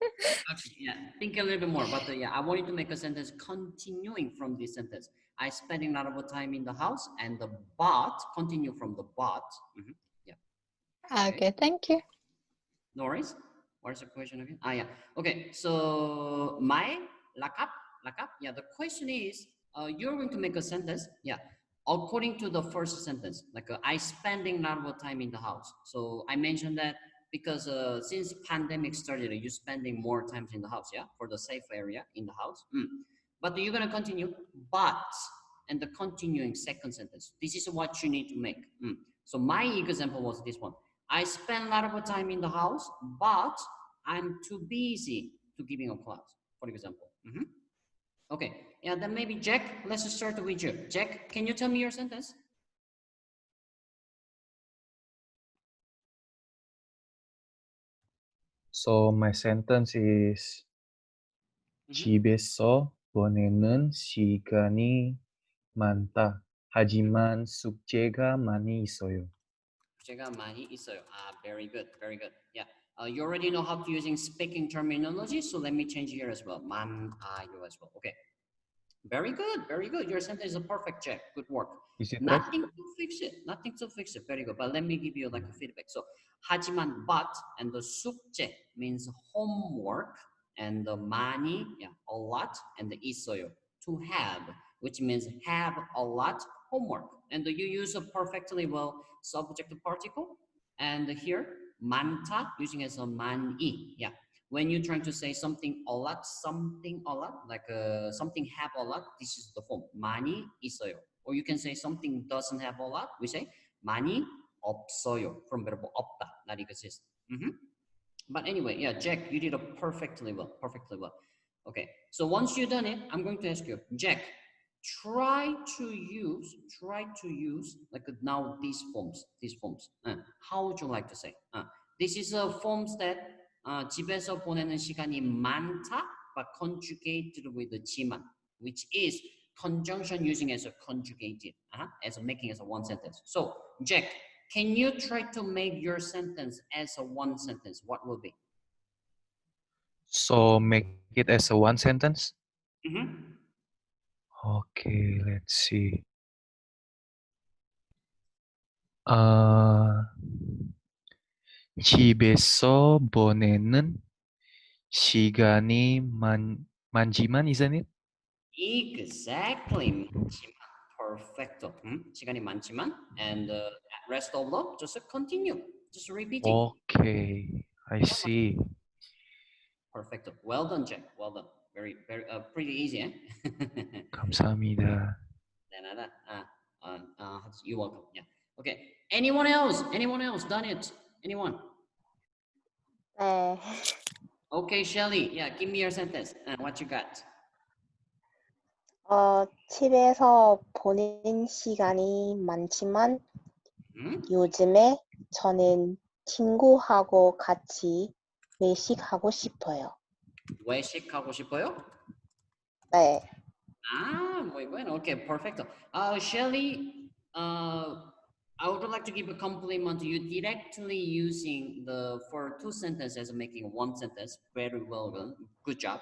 yeah, think a little bit more. But yeah, I want you to make a sentence continuing from this sentence. I spending a lot of time in the house, and the but continue from the but. Yeah. Okay, thank you. No worries. What is the question again? Ah, yeah. Okay. So my lakap. Yeah. The question is, you're going to make a sentence. Yeah. According to the first sentence, like I spending a lot of time in the house. So I mentioned that because since pandemic started, you spending more times in the house. Yeah, for the safe area in the house. But you're gonna continue. But and the continuing second sentence. This is what you need to make. So my example was this one. I spend a lot of time in the house, but I'm too busy to giving a class, for example. Okay, yeah, then maybe Jack, let's start with you. Jack, can you tell me your sentence? So my sentence is 집에서 보내는 시간이 많다. 하지만 숙제가 많이 있어요. 숙제가 많이 있어요. Very good, very good. Yeah. You already know how to using speaking terminology, so let me change here as well. 많아요 as well. Okay. Very good, very good. Your sentence is a perfect check. Good work. Is it right? Nothing to fix it. Nothing to fix it. Very good. But let me give you like a feedback. So 하지만 but and the 숙제 means homework and the 많이, yeah, a lot, and the 있어요, to have, which means have a lot homework. And you use a perfectly well subject particle. And here 많다 using as a 많이. Yeah. When you're trying to say something a lot, like something have a lot, this is the form 많이 있어요. Or you can say something doesn't have a lot, we say 많이 없어요, from verb 없다, not exist. But anyway, yeah, Jack, you did a perfectly well. Okay, so once you've done it, I'm going to ask you, Jack, try to use like now these forms. How would you like to say? This is a forms that 집에서 보내는 시간이 많다, but conjugated with the 지만, which is conjunction using as a conjugated, as a making as a one sentence. So, Jack, can you try to make your sentence as a one sentence? What will be? So make it as a one sentence. Okay, let's see. 집에서 보내는 시간이 많지만, isn't it? Exactly. 많지만. Perfecto. 시간이 많지만, and rest of the just continue, just repeating. Okay, I see. Perfecto. Well done, Jack. Well done. Very, very, pretty easy, eh? 감사합니다. You're welcome. Yeah. Okay. Anyone else? Anyone else done it? Anyone? 네. Okay, Shelly. Yeah, give me your sentence. What you got? 집에서 보낸 시간이 많지만 요즘에 저는 친구하고 같이 외식하고 싶어요. 외식하고 싶어요? 네. Muy bueno. Okay, perfecto. Shelly, I would like to give a compliment to you directly using the for two sentences making one sentence. Very well done. Good job.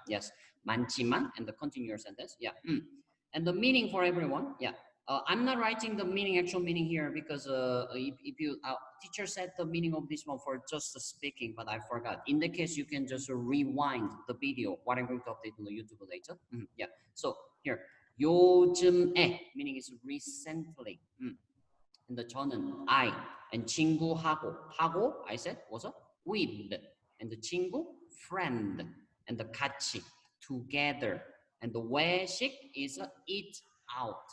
Yes. 많지만 and the continuous sentence. Yeah. And the meaning for everyone. Yeah. I'm not writing the actual meaning here because if you teacher said the meaning of this one for just speaking, but I forgot. In the case, you can just rewind the video. What I'm going to update on the YouTube later. Yeah. So here, 요즘에 meaning is recently. And the 저는 I and 친구하고 I said was a with, and the 친구 friend, and the 같이 together, and the 외식 is a eat out.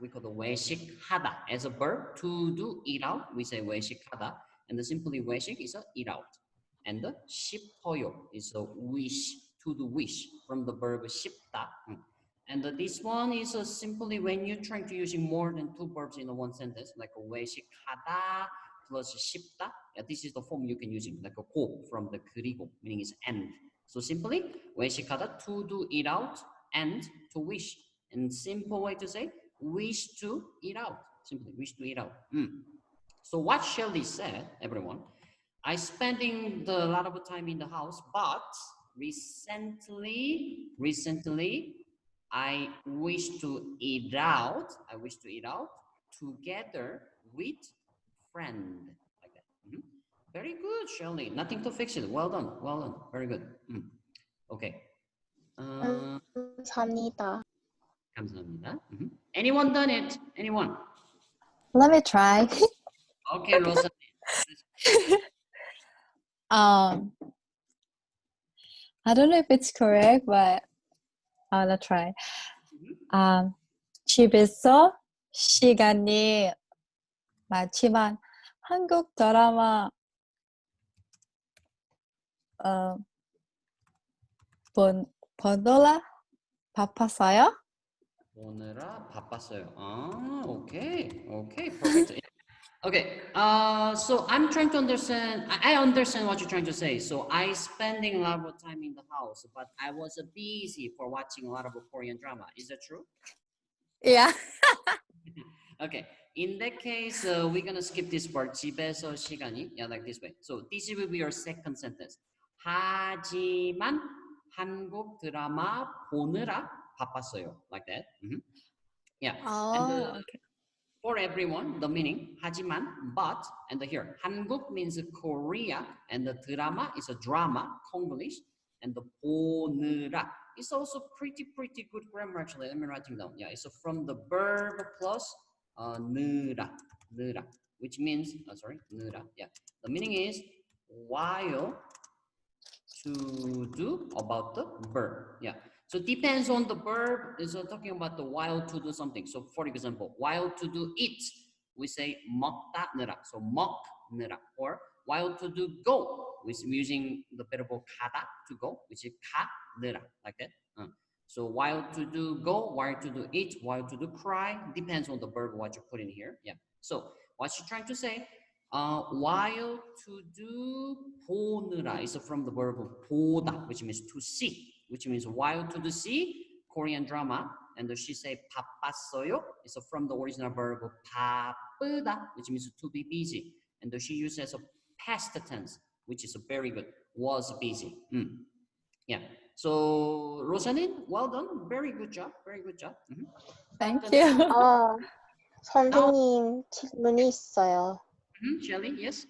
We call the 외식하다 as a verb to do eat out. We say 외식하다, and the simply 외식 is a eat out, and the 싶어요 is a wish, to do wish, from the verb 싶다. And this one is simply when you're trying to using more than two verbs in one sentence, like 외식하다 plus 싶다. Yeah, this is the form you can use it, like a 고 from the 그리고, meaning is and. So simply 외식하다, to do eat out, and to wish. And simple way to say wish to eat out. Simply wish to eat out. So what Shelly said, everyone, I spending a lot of time in the house, but recently I wish to eat out. Together with friend, like that. Very good, Shelly. Nothing to fix it. Well done. Very good. Okay. 감사합니다. 감사합니다. Anyone done it? Anyone? Let me try. Okay, Rosa. I don't know if it's correct, but I'll try. 집에서 시간이 많지만 한국 드라마 보느라 바빴어요? 보느라 바빴어요. Okay, perfect. Okay, so I'm trying to understand. I understand what you're trying to say. So I spending a lot of time in the house, but I was busy for watching a lot of Korean drama. Is that true? Yeah. Okay, In that case, we're gonna skip this part. 집에서 시간이, yeah, like this way. So this will be your second sentence. 하지만 한국 드라마 보느라 바빴어요. Like that. Yeah. And okay. for everyone, the meaning 하지만, but, and here 한국 means Korea, and the drama is a drama, Konglish, and the 보느라 is also pretty good grammar actually. Let me write it down. Yeah, it's from the verb plus 느라, which means 느라. Yeah, the meaning is while to do about the verb. Yeah. So it depends on the verb. It's talking about the while to do something. So for example, while to do it, we say 먹다느라. So 먹느라. Or while to do go, we're using the verb 가다 to go, which is 가느라, like that. So while to do go, while to do eat, while to do cry, depends on the verb what you put in here. Yeah. So what you're trying to say, while to do 보느라 is from the verb 보다, which means to see. Which means while to do see Korean drama, and she say 바빴어요 is from the original verb 바쁘다, which means to be busy, and she uses a past tense, which is very good, was busy. Yeah. So Rosalind, well done, very good job. Thank you. 선생님 질문이 있어요. Shelly, yes.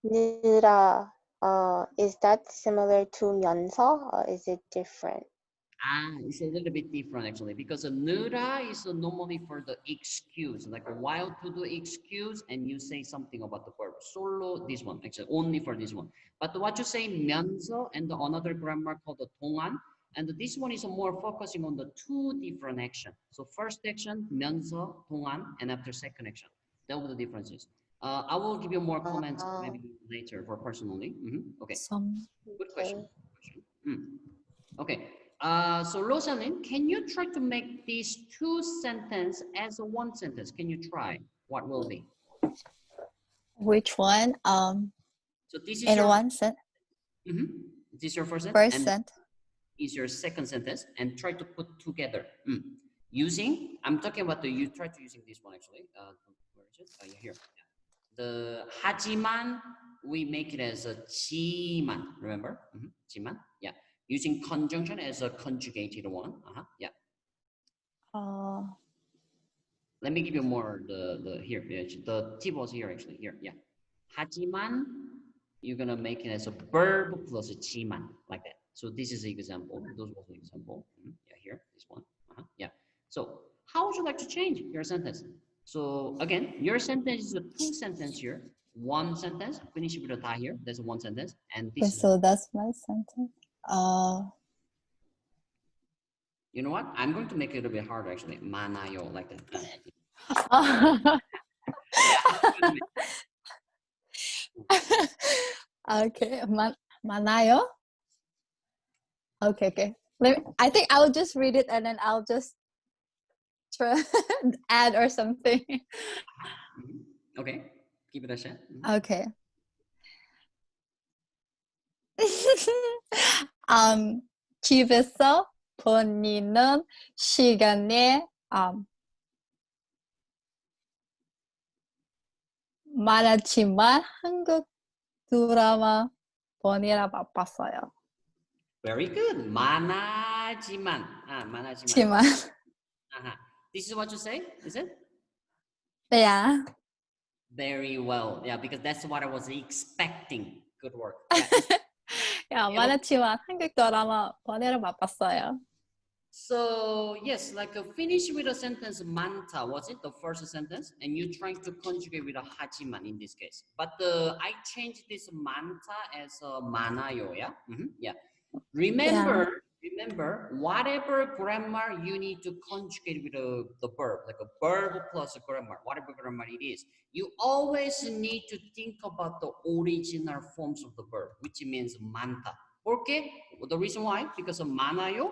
느라, is that similar to 면서, or is it different? It's a little bit different actually, because a 느라 is normally for the excuse, like a while to do excuse, and you say something about the verb. Solo this one, actually, only for this one. But what you say 면서 and another grammar called the 동안, and this one is more focusing on the two different action. So first action, 면서, 동안, and after second action. That were the differences. I will give you more comments maybe later for personally. Okay. Good question. Okay. So Rosalind, can you try to make these two sentences as a one sentence? Can you try? What will be? Which one? So this is In your one sentence. This is your first sentence. First sentence. Is your second sentence, and try to put together using. I'm talking about the. You try to using this one actually. Where is it? Here. Yeah. The 하지만 we make it as a 지만. Remember? 지만. Yeah. Using conjunction as a conjugated one. Yeah. Let me give you more the here. The tip was here actually. Here. Yeah. 하지만 you're gonna make it as a verb plus a 지만, like that. So this is the example. Those was the example. Yeah, here, this one. Yeah. So how would you like to change your sentence? So again, your sentence is a two sentence here. One sentence, finish with a 다 here. There's one sentence, and this. Okay, so that's my sentence. You know what? I'm going to make it a bit harder actually. 많아요, like that. Okay, 많아요. Okay. I think I'll just read it and then I'll just try add or something. Okay, give it a shot. Okay. 집에서 보내는 시간에 많았지만 한국 드라마 보느라 바빴어요. Very good. 많아지만. 지만. This is what you say, is it? Yeah. Very well. Yeah, because that's what I was expecting. Good work. 야, 많았지만 한국 드라마 보느라 바빴어요. So yes, like finish with a sentence 많다, was it the first sentence? And you trying to conjugate with a 하지만 in this case. But I changed this 많다 as 많아요. Yeah. Yeah. Remember, whatever grammar you need to conjugate with the verb, like a verb plus a grammar, whatever grammar it is, you always need to think about the original forms of the verb, which means 많다. Okay? The reason why? Because of 많아요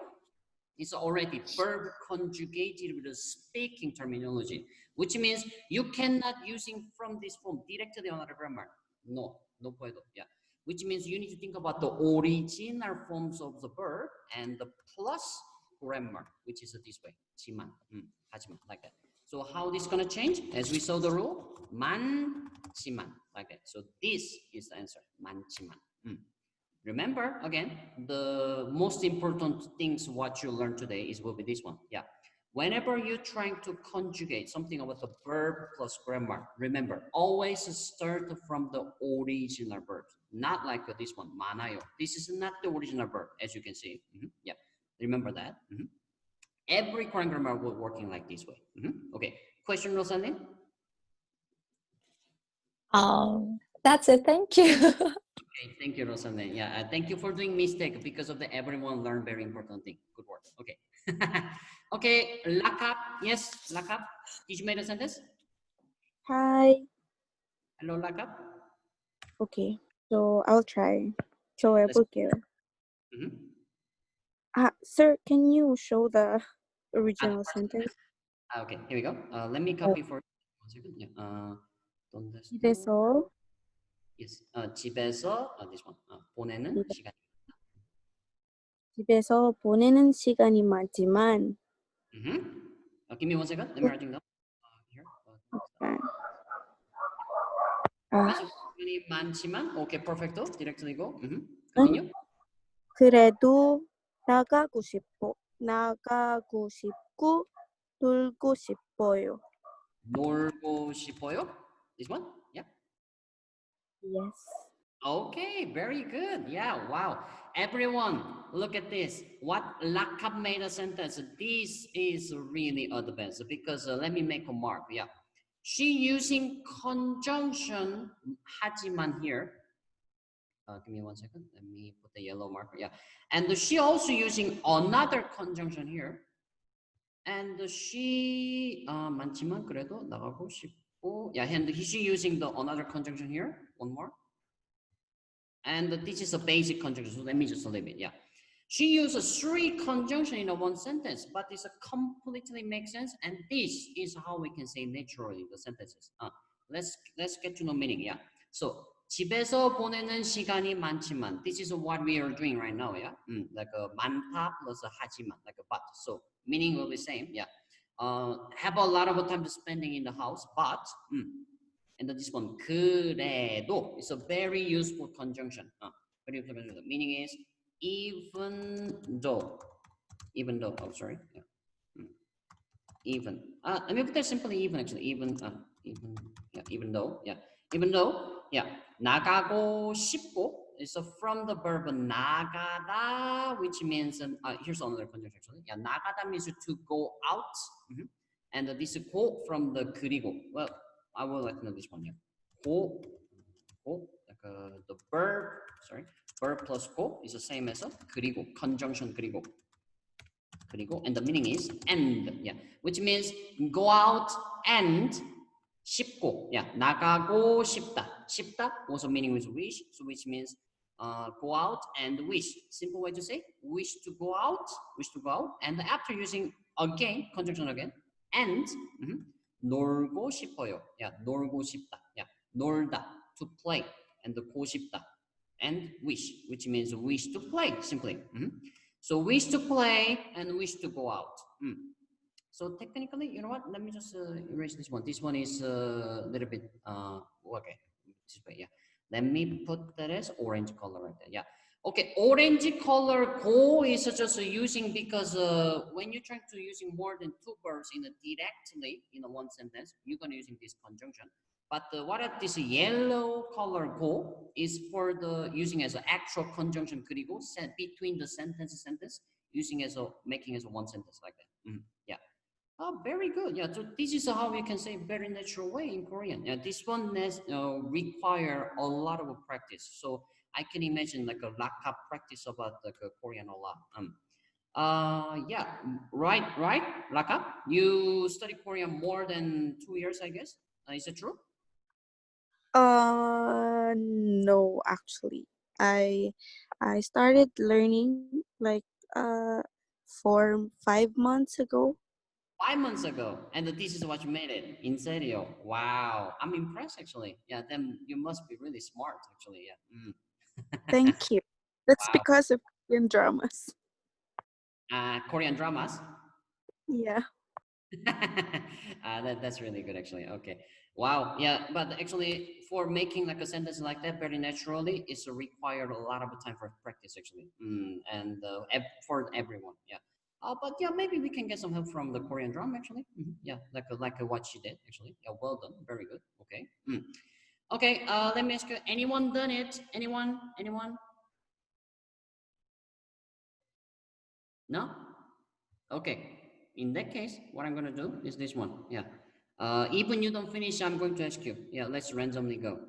is already verb conjugated with a speaking terminology, which means you cannot using from this form directly on other grammar. No puedo. Yeah. Which means you need to think about the original forms of the verb and the plus grammar, which is this way, 지만, 하지만, like that. So how this gonna change? As we saw the rule, 많지만, like that. So this is the answer, 많지만. Remember, again, the most important things what you learn today is will be this one. Yeah. Whenever you're trying to conjugate something about the verb plus grammar, remember, always start from the original verb, not like this one, 많아요. This is not the original verb, as you can see. Yeah, remember that. Every Korean grammar will working like this way. Okay, question, Rosaline? That's it. Thank you. Okay, thank you, Rosaline. Yeah, thank you for doing mistake because of the everyone learn very important thing. Good work. Okay. Okay, lock up. Yes, lock up. Did you make a sentence? Hi. Hello, lock up. Okay. So I'll try. So Let's- 해볼게요. Sir, can you show the original sentence? Okay, here we go. Let me copy for 1 second. Yeah. ¿Dónde está? 집에서 Yes. 집에서 this one. 보내는 시간. 집에서 보내는 시간이 많지만 Give me 1 second. Let me writing down. Here. 집에서 시간이 많지만. Okay, perfecto. Directly go. Continue. 그래도 나가고 싶고 놀고 싶어요. 놀고 싶어요. This one. Yeah. Yes. Okay, very good. Yeah, wow. Everyone, look at this. What Lakab made a sentence. This is really advanced because let me make a mark. Yeah. She using conjunction 하지만 here. Give me 1 second. Let me put the yellow marker. Yeah. And she also using another conjunction here. And she 많지만 그래도 나가고 싶고. Yeah, and she using the another conjunction here. One more. And this is a basic conjunction, so let me just leave it. Yeah, she uses 3 conjunction in one sentence, but it's a completely makes sense. And this is how we can say naturally the sentences. Let's get to know meaning. Yeah, so 집에서 보내는 시간이 많지만. This is what we are doing right now. Yeah, like a 많다 plus a 하지만, like a but. So meaning will be same. Yeah, have a lot of time spending in the house, but. And this one, 그래도, is a very useful conjunction. Very useful conjunction. Meaning is even though, oh sorry, yeah. Even. Let me put that simply even actually, even though, yeah. 나가고 싶고 is from the verb 나가다, which means, here's another conjunction actually. Yeah, 나가다 means to go out. And this quote from the 그리고. Well, I will let you know this one here. go, like the verb plus go is the same as a 그리고, conjunction 그리고, and the meaning is and, yeah, which means go out and 싶고, yeah, 나가고 싶다 also meaning with wish, so which means go out and wish. Simple way to say wish to go out, and after using again conjunction again and 놀고 싶어요. Yeah, 놀고 싶다. Yeah, 놀다, to play, and 고 싶다, and wish, which means wish to play simply. So wish to play and wish to go out. So technically, you know what? Let me just erase this one. This one is a little bit okay. This way, yeah. Let me put that as orange color right there. Yeah. Okay, orange color go is just using because when you're trying to using more than 2 verbs in a directly in a one sentence, you're gonna using this conjunction. But what at this yellow color go is for the using as an actual conjunction 그리고 between the sentence using as a making as a one sentence like that. Yeah. Oh, very good. Yeah, so this is how we can say very natural way in Korean. Yeah, this one has require a lot of practice. So I can imagine like a lakap practice about like a Korean a lot. Yeah, right, lakap. You study Korean more than 2 years, I guess. Is it true? No, actually, I started learning like 5 months ago. 5 months ago, and this is what you made it in serio. Wow, I'm impressed actually. Yeah, then you must be really smart actually. Yeah. Thank you. That's Wow. because of Korean dramas. Korean dramas. Yeah. That's really good actually. Okay. Wow. Yeah, but actually for making like a sentence like that very naturally, it's required a lot of time for practice actually. And for everyone. Yeah. But yeah, maybe we can get some help from the Korean drama actually. Yeah, like what she did actually. Yeah, well done. Very good. Okay. Okay. Let me ask you. Anyone done it? Anyone? Anyone? No. Okay. In that case, what I'm gonna do is this one. Yeah. Even you don't finish, I'm going to ask you. Yeah. Let's randomly go.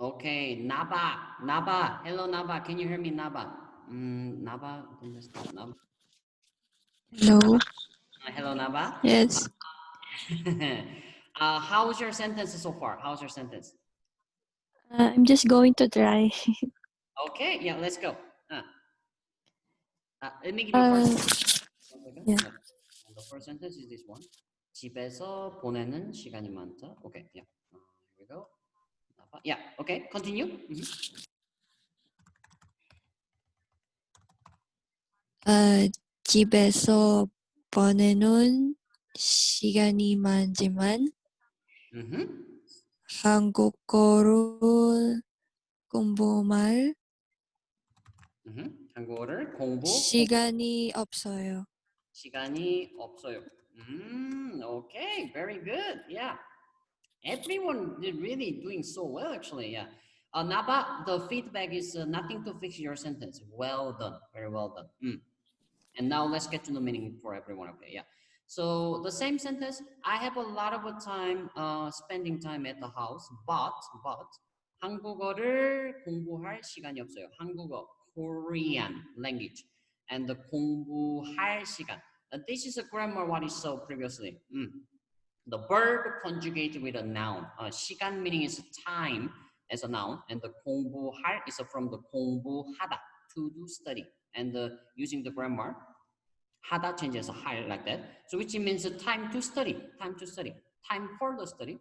Okay, Naba, Naba, hello Naba, can you hear me, Naba? Naba, ¿dónde está Naba? Hello. Hello Naba. Yes. How's your sentence so far? How's your sentence? I'm just going to try. Okay, yeah, let's go. Let me give you first. Yeah. The first sentence is this one. 집에서 보내는 시간이 많다. Okay, yeah. Here we go. Yeah, okay, continue. 집에서 보내는 시간이 많지만 한국어를 공부할 한국어를 공부 시간이 없어요. 시간이 없어요. Okay, very good. Yeah. Everyone is really doing so well, actually. Yeah. Naba, the feedback is nothing to fix your sentence. Well done. Very well done. And now let's get to the meaning for everyone. Okay. Yeah. So the same sentence. I have a lot of time spending time at the house, but 한국어를 공부할 시간이 없어요. 한국어, Korean language, and the 공부할 시간. This is a grammar what is saw previously. The verb conjugated with a noun. 시간 meaning is time as a noun, and the 공부할 is from the 공부하다, to do, study. And using the grammar, 하다 changes 할 like that. So which means time to study, time for the study.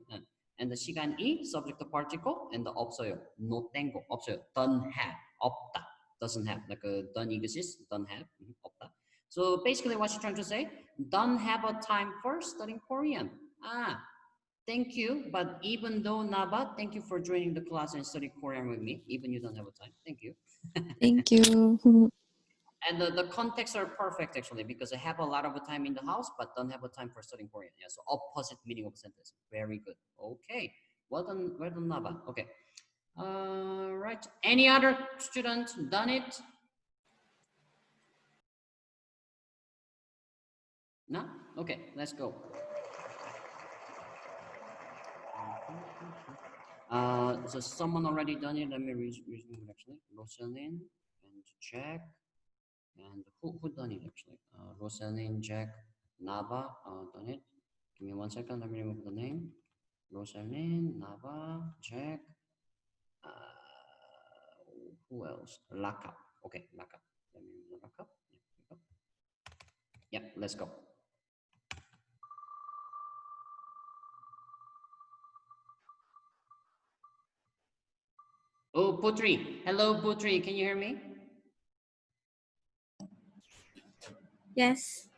And the 시간이 subject particle, and the 없어요, no tengo, 없어요, don't have, 없다, doesn't have, like don't exist, don't have, 없다. So basically what she's trying to say, don't have a time for studying Korean. Thank you, but even though Naba, thank you for joining the class and study Korean with me, even you don't have a time. Thank you. Thank you. And the contexts are perfect actually, because I have a lot of time in the house, but don't have a time for studying Korean. Yeah, so opposite meaning of sentence. Very good. Okay, well done, Naba. Okay. Right. Any other student done it? No? Okay, let's go. So someone already done it. Let me resume it actually. Rosalind and Jack. And who done it actually? Rosalind, Jack, Naba done it. Give me 1 second. Let me remove the name. Rosalind, Naba, Jack. Who else? Laka. Okay, Laka. Let me remove the Laka. Yeah, let's go. Oh, Putri. Hello, Putri. Can you hear me? Yes.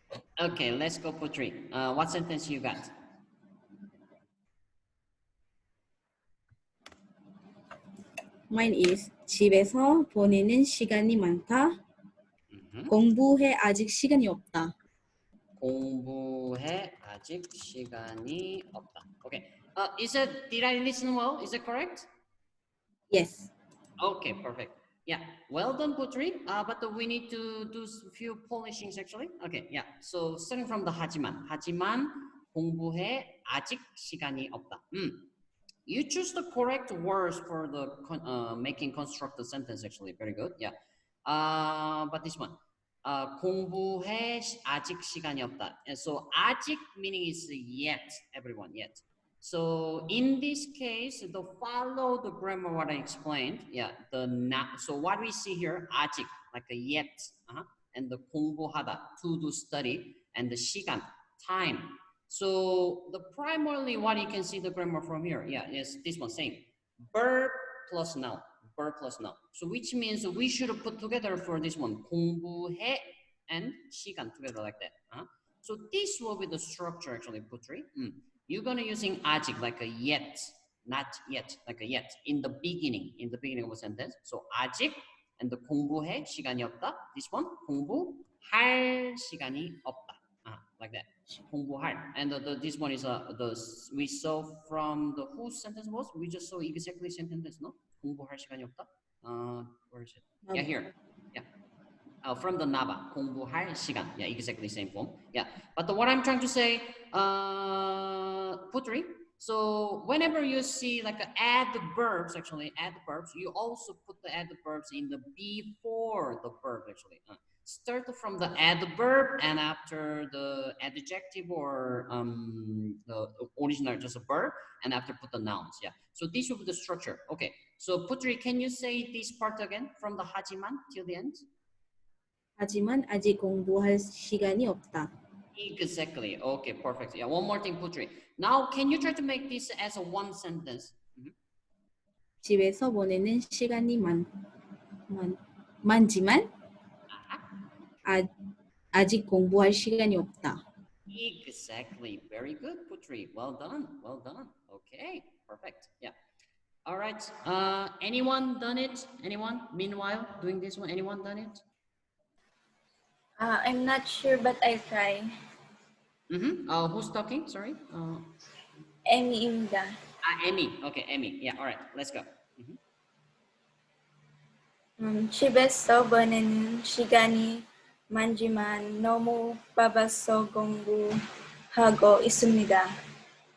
Okay, let's go, Putri. What sentence you got? Mine is 집에서 보내는 시간이 많다. 공부해 아직 시간이 없다. 공부해 아직 시간이 없다. Okay. Did I listen well? Is it correct? Yes. Okay, perfect. Yeah, well done, Putri. But we need to do a few polishings actually. Okay, yeah. So starting from the 하지만 공부해 아직 시간이 없다. You choose the correct words for the making constructed sentence actually. Very good. Yeah. But this one. 공부해 아직 시간이 없다. And so 아직 meaning is yet, everyone, yet. So in this case, follow the grammar what I explained. Yeah, so what we see here, 아직, like a yet, and the 공부하다, to do study, and the 시간, time. So the primarily what you can see the grammar from here, yeah, is this one, same. Verb plus noun. verb plus noun. So which means we should put together for this one 공부해 and 시간 together like that. So this will be the structure actually, Putri. You're gonna using 아직 like a yet, not yet, like a yet in the beginning of a sentence. So 아직 and the 공부해 시간이 없다. This one 공부할 시간이 없다. Like that. 공부할. And this one is we saw from the whose sentence was? We just saw exactly sentence, no? 공부할 시간이 없다. Where is it? Yeah, here. Yeah. From the 나바 공부할 시간. Yeah, exactly same form. Yeah. But what I'm trying to say, Putri. So whenever you see like adverbs, actually adverbs, you also put the adverbs in the before the verb actually. Start from the adverb and after the adjective or the original just a verb and after put the nouns. Yeah. So this will be the structure. Okay. So Putri, can you say this part again from the 하지만 till the end? 하지만 아직 공부할 시간이 없다. Exactly. Okay, perfect. Yeah, one more thing, Putri. Now, can you try to make this as a one sentence? 집에서 보내는 시간이 많지만 아직 공부할 시간이 없다. Exactly. Very good, Putri. Well done. Well done. Okay, perfect. Yeah. All right. Anyone done it? Anyone? Meanwhile, doing this one, anyone done it? I'm not sure, but I'll try. Who's talking? Sorry. Emmy입니다. Emmy. Okay, Emmy. Yeah. All right. Let's go. 집에서 보내는 시간이 많지만 너무 바빠서 공부하고 있습니다.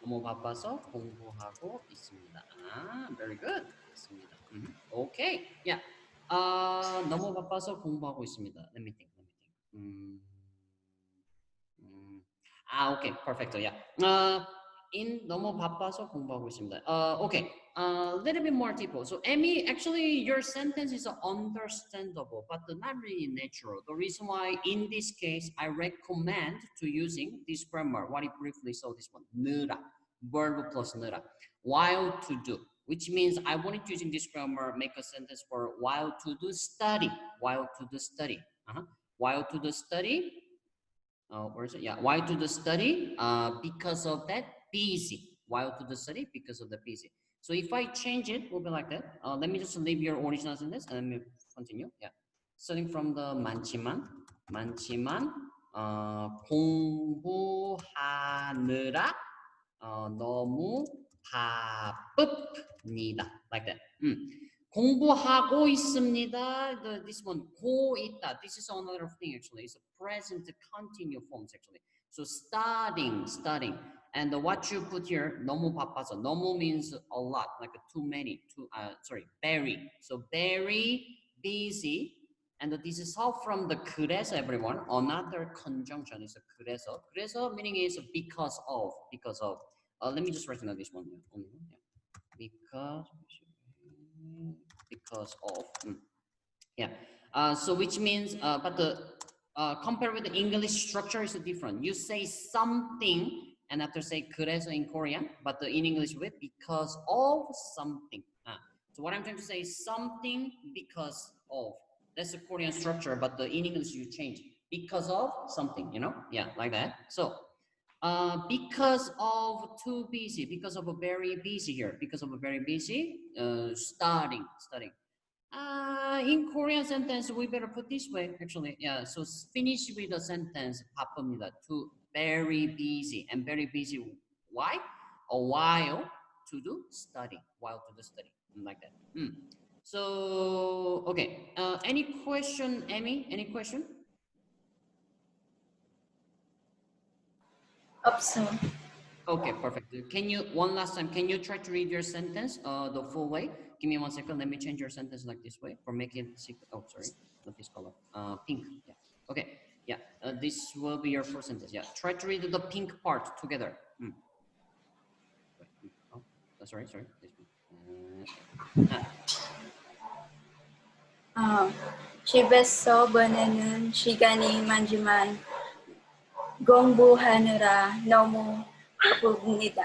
너무 바빠서 공부하고 있습니다. Very good. 있습니다. Okay. Yeah. 너무 바빠서 공부하고 있습니다. Let me think. Okay, perfect. Yeah. 너무 바빠서 공부하고 있습니다. Okay. A little bit more deeper. So, Emmy, actually, your sentence is understandable, but not really natural. The reason why, in this case, I recommend to using this grammar. What I briefly saw this one, 느라, verb plus 느라, while to do, which means I wanted to using this grammar make a sentence for while to do study, while to do study, while to do study. Where is it? Yeah, while to do study. Because of that, busy. While to do study, because of the busy. So if I change it, will be like that. Let me just leave your original sentence and let me continue. Yeah, starting from the 많지만 공부하느라 너무 바쁩니다. Like that. 공부하고 있습니다. This one, 고 있다. This is another thing actually. It's a present continuous forms actually. So studying. And what you put here, 너무 바빠서. 너무 means a lot, like too many, very. So very busy. And this is all from the 그래서, everyone. Another conjunction is a 그래서. 그래서 meaning is because of. Let me just write down this one. Because of. Yeah. So which means, but the compared with the English structure is different. You say something and after say 그래서 in Korean, but in English with because of something. So what I'm trying to say is something because of. That's the Korean structure, but in English you change because of something, you know? Yeah, like that. So because of too busy, because of a very busy here, because of a very busy, studying. In Korean sentence, we better put this way, actually. Yeah, so finish with the sentence, 바쁩니다. To very busy. And very busy, why? A while to do study. While to do study, like that. So, okay. Any question, Emmy? Any question? 없어. Okay, perfect. Can you, one last time, can you try to read your sentence the full way? Give me 1 second. Let me change your sentence like this way for making it, oh, sorry, not this color, pink. Yeah. Okay. Yeah. This will be your first sentence. Yeah. Try to read the pink part together. Oh, sorry. 집에서 보내는 시간이 많지만 공부하느라 너무 바쁩니다.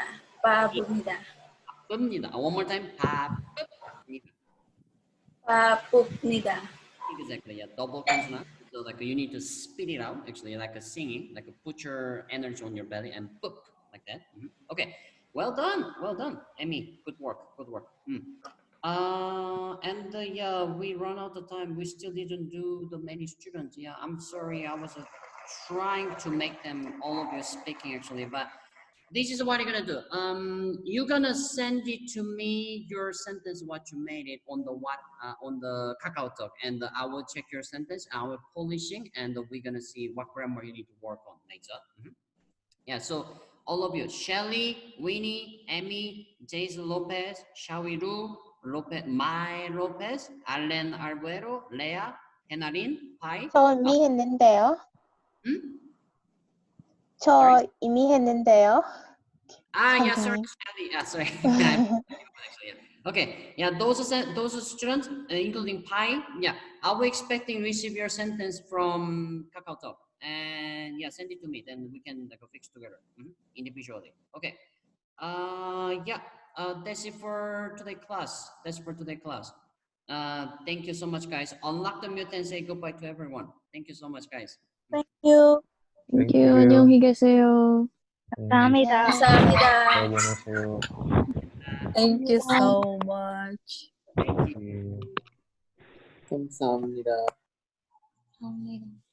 One more time. 바쁩니다. papupnida. Exactly, yeah, double consonant. So like you need to spit it out, actually, like a singing, like put your energy on your belly and poop, like that. Okay, well done, Emmy. Good work, good work. Yeah, we run out of time. We still didn't do the many students. Yeah, I'm sorry. I was trying to make them all of you speaking actually, but this is what you're gonna do. You're gonna send it to me your sentence what you made it on the on the Kakao Talk, and I will check your sentence. I will polishing, and we're gonna see what grammar you need to work on later. Yeah, so all of you, Shelly, Winnie, Emmy, Jason Lopez, Shawiru, Lopez, Mai Lopez, Allen Albuero, Lea, Henarin, Pai. 저 이미 했는데요. 저 Sorry? 이미 했는데요. Yeah, sorry, 선생님. Shelly. Yeah, sorry. Actually, yeah. Okay, yeah, those students, including Pai. Yeah, I will expecting receive your sentence from Kakao Talk, and yeah, send it to me. Then we can like fix together individually. Okay. Yeah. That's it for today class. Thank you so much, guys. Unlock the mute and say goodbye to everyone. Thank you so much, guys. Thank you. Thank you. 안녕히 계세요. 감사합니다. 감사합니다. Thank you so much. Thank you. 감사합니다. 감사합니다.